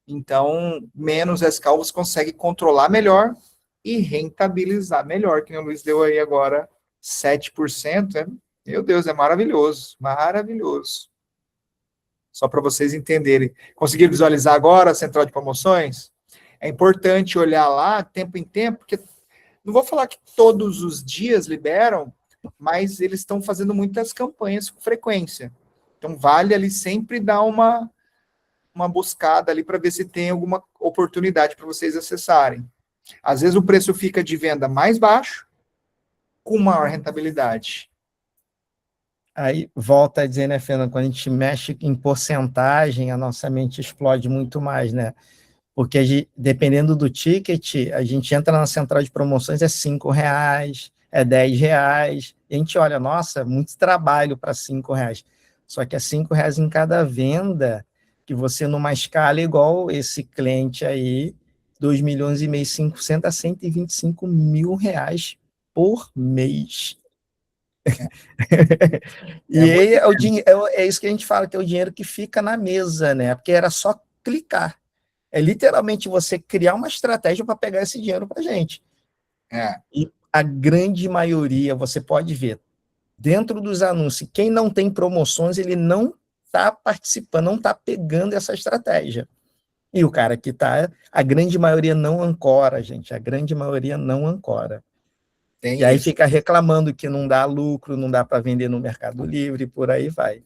Então, menos SKU você consegue controlar melhor e rentabilizar melhor, que o Luiz deu aí agora 7%. Meu Deus, é maravilhoso, maravilhoso. Só para vocês entenderem. Conseguiram visualizar agora a central de promoções? É importante olhar lá, tempo em tempo, porque não vou falar que todos os dias liberam, mas eles estão fazendo muitas campanhas com frequência. Então, vale ali sempre dar uma buscada ali para ver se tem alguma oportunidade para vocês acessarem. Às vezes o preço fica de venda mais baixo, com maior rentabilidade. Aí, volta a dizer, né, Fernando, quando a gente mexe em porcentagem, a nossa mente explode muito mais, né? Porque dependendo do ticket, a gente entra na central de promoções, é R$5, é R$10, e a gente olha, nossa, muito trabalho para R$5. Só que é R$5 em cada venda, que você numa escala igual esse cliente aí, 2,5 milhões, 5% a R$125 mil por mês. E aí é isso que a gente fala, que é o dinheiro que fica na mesa, né? Porque era só clicar. É literalmente você criar uma estratégia para pegar esse dinheiro para a gente. E a grande maioria, você pode ver, dentro dos anúncios, quem não tem promoções, ele não está participando, não está pegando essa estratégia. E o cara que está, a grande maioria não ancora, gente. A grande maioria não ancora. E aí fica reclamando que não dá lucro, não dá para vender no Mercado Livre, por aí vai.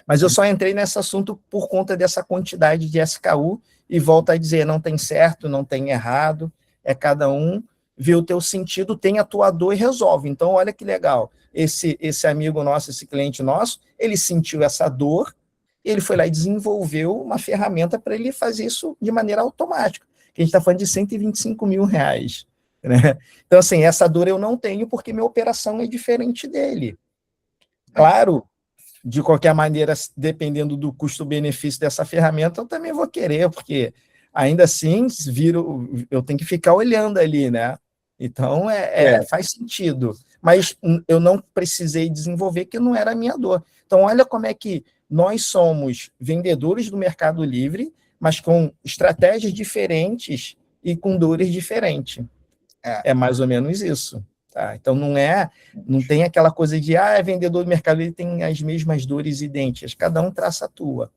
Mas eu só entrei nesse assunto por conta dessa quantidade de SKU, e volto a dizer, não tem certo, não tem errado, é cada um vê o teu sentido, tem a tua dor e resolve. Então, olha que legal, esse amigo nosso, esse cliente nosso, ele sentiu essa dor, ele foi lá e desenvolveu uma ferramenta para ele fazer isso de maneira automática, que a gente está falando de R$125 mil, né? Então, assim, essa dor eu não tenho porque minha operação é diferente dele. Claro, de qualquer maneira, dependendo do custo-benefício dessa ferramenta, eu também vou querer, porque ainda assim, eu tenho que ficar olhando ali, né? Então, faz sentido. Mas eu não precisei desenvolver, que não era a minha dor. Então, olha como é que nós somos vendedores do Mercado Livre, mas com estratégias diferentes e com dores diferentes. É mais ou menos isso. Tá? Então, não tem aquela coisa de, é vendedor do Mercado Livre, tem as mesmas dores idênticas. Cada um traça a tua.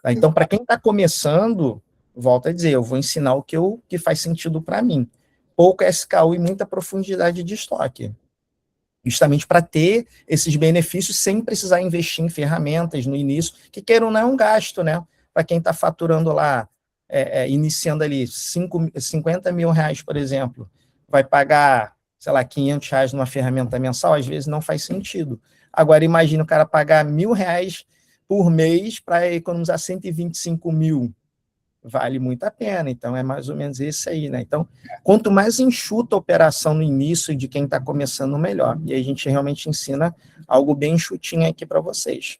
Tá? Então, para quem está começando, volto a dizer, eu vou ensinar o que faz sentido para mim. Pouco SKU e muita profundidade de estoque. Justamente para ter esses benefícios sem precisar investir em ferramentas no início, que queiram ou não é um gasto, né? Para quem está faturando lá, iniciando ali 50 mil reais, por exemplo, vai pagar, sei lá, 500 reais numa ferramenta mensal, às vezes não faz sentido. Agora, imagina o cara pagar R$ 1.000 por mês para economizar 125 mil. Vale muito a pena, então é mais ou menos isso aí, né? Então, quanto mais enxuta a operação no início de quem está começando, melhor. E aí a gente realmente ensina algo bem enxutinho aqui para vocês.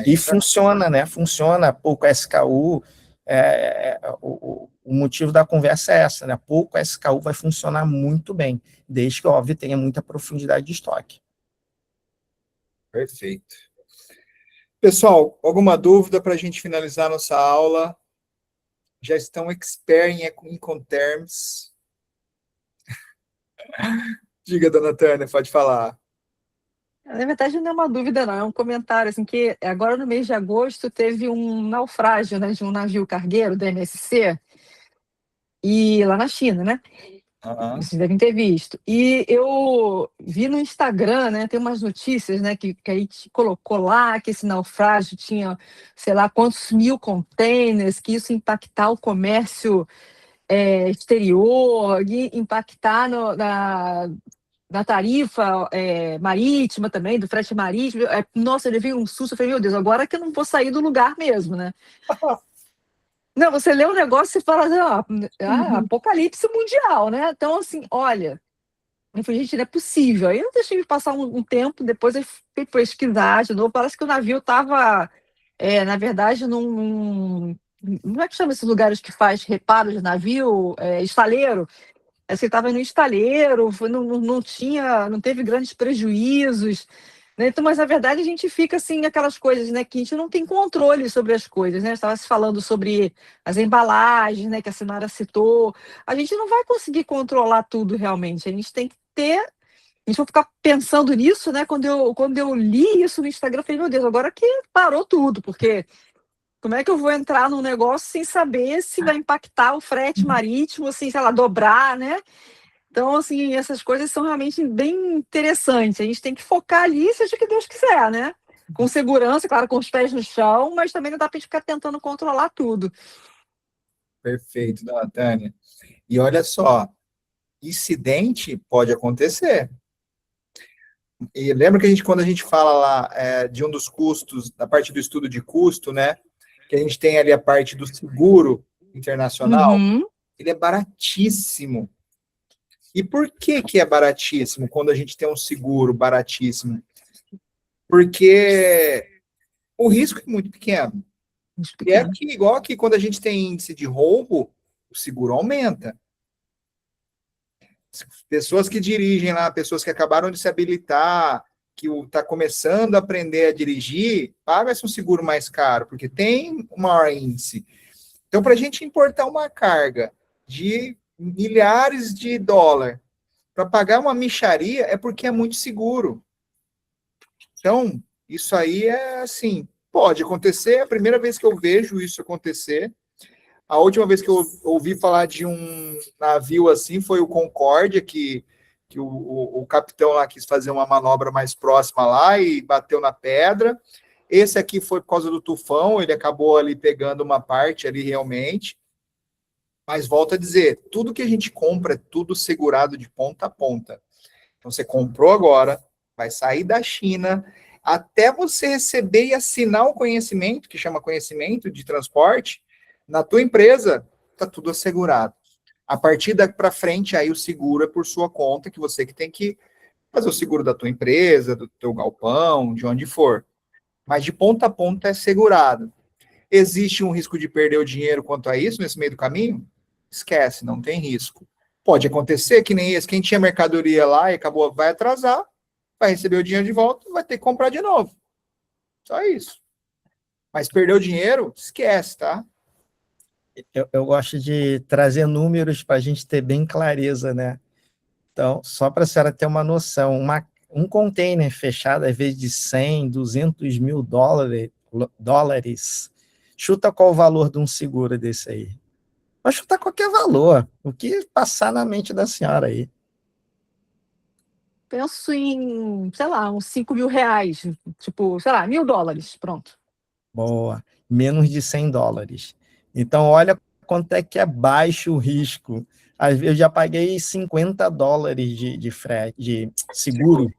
E funciona, né? Funciona, pouco SKU. O motivo da conversa é essa, né? Pouco SKU vai funcionar muito bem, desde que, óbvio, tenha muita profundidade de estoque. Perfeito. Pessoal, alguma dúvida para a gente finalizar nossa aula? Já estão expert em Incoterms. Diga, dona Tânia, pode falar. Na verdade, não é uma dúvida, não. É um comentário, assim, que agora no mês de agosto teve um naufrágio, né, de um navio cargueiro da MSC, e lá na China, né? Vocês devem ter visto. E eu vi no Instagram, né, tem umas notícias, né, que aí colocou lá que esse naufrágio tinha, sei lá, quantos mil containers, que isso ia impactar o comércio exterior, ia impactar na tarifa marítima também, do frete marítimo. Nossa, eu levei um susto, eu falei, meu Deus, agora que eu não vou sair do lugar mesmo, né? Não, você lê um negócio e fala, apocalipse mundial, né? Então, assim, olha, eu falei, gente, não é possível. Aí eu deixei passar um tempo, depois eu fui pesquisar de novo, parece que o navio estava, na verdade, não é que chama esses lugares que faz reparo de navio, estaleiro. Você estava no estaleiro, não teve grandes prejuízos, né? Então, mas na verdade a gente fica assim, aquelas coisas, né, que a gente não tem controle sobre as coisas, né? Estava se falando sobre as embalagens, né, que a Sinara citou. A gente não vai conseguir controlar tudo realmente. A gente tem que ter. A gente vai ficar pensando nisso, né? Quando eu li isso no Instagram, eu falei, meu Deus, agora que parou tudo, porque como é que eu vou entrar num negócio sem saber se vai impactar o frete marítimo, assim, sei lá, dobrar, né? Então, assim, essas coisas são realmente bem interessantes. A gente tem que focar ali, seja o que Deus quiser, né? Com segurança, claro, com os pés no chão, mas também não dá para ficar tentando controlar tudo. Perfeito, dona Tânia. E olha só, incidente pode acontecer. E lembra que quando a gente fala lá de um dos custos, da parte do estudo de custo, né? Que a gente tem ali a parte do seguro internacional, ele é baratíssimo. E por que é baratíssimo quando a gente tem um seguro baratíssimo? Porque o risco é muito pequeno. E é que, igual que quando a gente tem índice de roubo, o seguro aumenta. Pessoas que dirigem lá, pessoas que acabaram de se habilitar, que está começando a aprender a dirigir, paga-se um seguro mais caro, porque tem um maior índice. Então, para a gente importar uma carga de milhares de dólares para pagar uma mixaria, é porque é muito seguro. Então, isso aí é assim, pode acontecer, é a primeira vez que eu vejo isso acontecer. A última vez que eu ouvi falar de um navio assim foi o Concórdia, que o capitão lá quis fazer uma manobra mais próxima lá e bateu na pedra. Esse aqui foi por causa do tufão, ele acabou ali pegando uma parte ali realmente. Mas volto a dizer, tudo que a gente compra é tudo segurado de ponta a ponta. Então você comprou agora, vai sair da China, até você receber e assinar o conhecimento, que chama conhecimento de transporte, na tua empresa, está tudo assegurado. A partir daqui para frente, aí o seguro é por sua conta, que você que tem que fazer o seguro da tua empresa, do teu galpão, de onde for. Mas de ponta a ponta é segurado. Existe um risco de perder o dinheiro quanto a isso nesse meio do caminho? Esquece, não tem risco. Pode acontecer que nem esse, quem tinha mercadoria lá e acabou, vai atrasar, vai receber o dinheiro de volta, vai ter que comprar de novo. Só isso. Mas perder o dinheiro, esquece, tá? Eu gosto de trazer números para a gente ter bem clareza, né? Então, só para a senhora ter uma noção, um container fechado, às vezes de 100, 200 mil dólares, chuta qual o valor de um seguro desse aí? Vai chutar qualquer valor, o que passar na mente da senhora aí. Penso em, sei lá, uns 5 mil reais, tipo, sei lá, $1.000, pronto. Boa, menos de 100 dólares. Então, olha quanto é que é baixo o risco. Eu já paguei 50 dólares de frete, de seguro,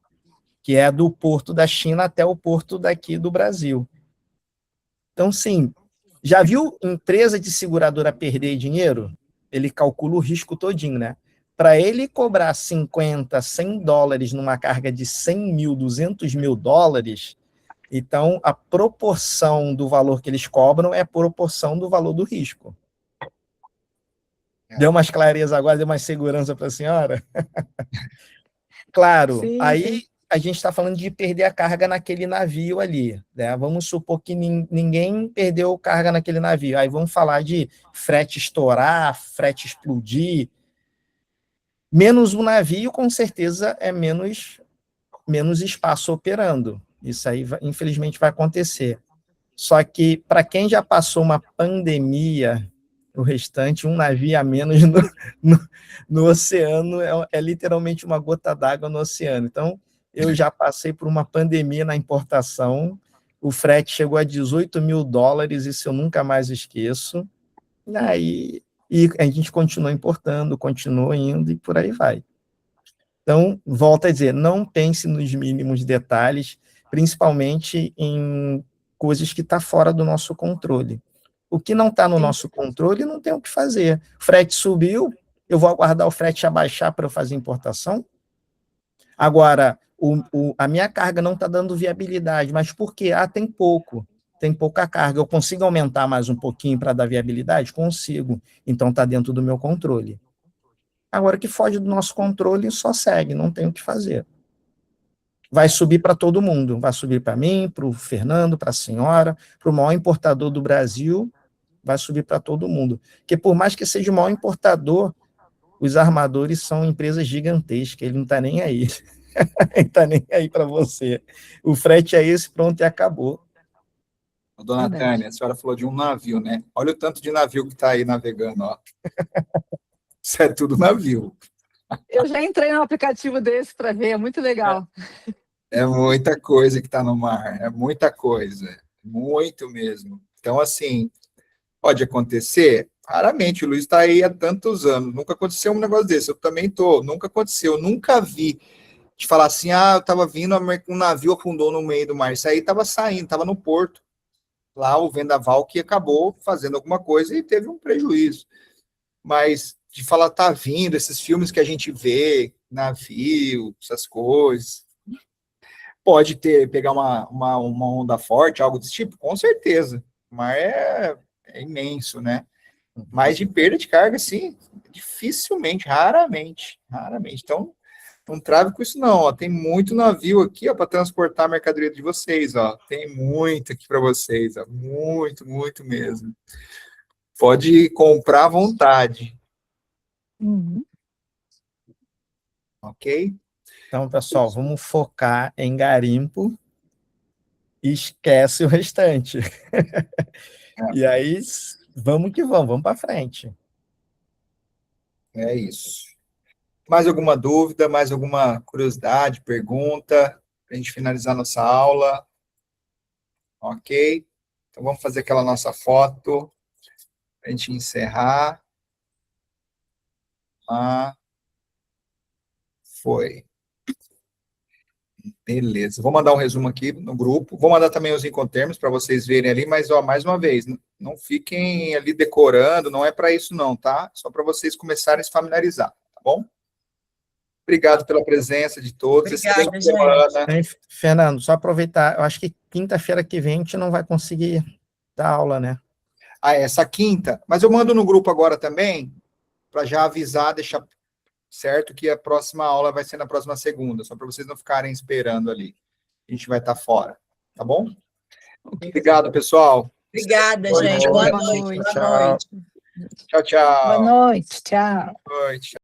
que é do porto da China até o porto daqui do Brasil. Então, sim, já viu empresa de seguradora perder dinheiro? Ele calcula o risco todinho, né? Para ele cobrar 50, 100 dólares numa carga de 100 mil, 200 mil dólares, então a proporção do valor que eles cobram é a proporção do valor do risco. Deu mais clareza agora, deu mais segurança para a senhora? Claro, Sim, aí sim. a gente está falando de perder a carga naquele navio ali, né? Vamos supor que ninguém perdeu carga naquele navio. Aí vamos falar de frete estourar, frete explodir. Menos um navio, com certeza, é menos espaço operando. Isso aí, infelizmente, vai acontecer. Só que, para quem já passou uma pandemia, o restante, um navio a menos no oceano é literalmente uma gota d'água no oceano. Então, eu já passei por uma pandemia na importação, o frete chegou a 18 mil dólares, isso eu nunca mais esqueço. E a gente continua importando, continua indo e por aí vai. Então, volto a dizer, não pense nos mínimos detalhes, principalmente em coisas que estão fora do nosso controle. O que não está no nosso controle, não tem o que fazer. O frete subiu, eu vou aguardar o frete abaixar para eu fazer importação? Agora, a minha carga não está dando viabilidade, mas por quê? Tem pouca carga. Eu consigo aumentar mais um pouquinho para dar viabilidade? Consigo. Então, está dentro do meu controle. Agora, o que foge do nosso controle, só segue, não tem o que fazer. Vai subir para todo mundo, vai subir para mim, para o Fernando, para a senhora, para o maior importador do Brasil, vai subir para todo mundo. Porque por mais que seja o maior importador, os armadores são empresas gigantescas, ele não está nem aí. Ele está nem aí para você. O frete é esse, pronto, e acabou. Dona Tânia, a senhora falou de um navio, né? Olha o tanto de navio que está aí navegando, ó. Isso é tudo navio. Eu já entrei num aplicativo desse para ver, é muito legal. É muita coisa que está no mar, é muita coisa, muito mesmo. Então, assim, pode acontecer? Raramente, o Luiz está aí há tantos anos, nunca aconteceu um negócio desse, eu também estou, nunca aconteceu, nunca vi de falar assim, eu estava vindo, um navio afundou no meio do mar, isso aí estava saindo, estava no porto, lá o vendaval que acabou fazendo alguma coisa e teve um prejuízo. Mas de falar, tá vindo, esses filmes que a gente vê, navio, essas coisas, pode pegar uma onda forte, algo desse tipo, com certeza. O mar é imenso, né? Mas de perda de carga, sim, dificilmente, raramente. Então, não trave com isso não, ó. Tem muito navio aqui, ó, para transportar a mercadoria de vocês, ó. Tem muito aqui para vocês, ó. Muito, muito mesmo. Pode comprar à vontade. Uhum. Ok? Então, pessoal, vamos focar em garimpo e esquece o restante. E aí, vamos que vamos para frente. É isso. Mais alguma dúvida, mais alguma curiosidade, pergunta, para a gente finalizar nossa aula? Ok? Então, vamos fazer aquela nossa foto para a gente encerrar. Foi. Beleza. Vou mandar um resumo aqui no grupo. Vou mandar também os incoterms para vocês verem ali, mas, ó, mais uma vez, não fiquem ali decorando, não é para isso não, tá? Só para vocês começarem a se familiarizar, tá bom? Obrigado pela presença de todos. Obrigada, Excelente semana. Hein, Fernando, só aproveitar, eu acho que quinta-feira que vem a gente não vai conseguir dar aula, né? Ah, essa quinta. Mas eu mando no grupo agora também, para já avisar, deixar certo que a próxima aula vai ser na próxima segunda, só para vocês não ficarem esperando ali. A gente vai estar fora, tá bom? Obrigado, pessoal. Obrigada, Boa gente. noite. Boa noite. Tchau. Boa noite. Tchau, tchau. Boa noite, tchau. Boa noite.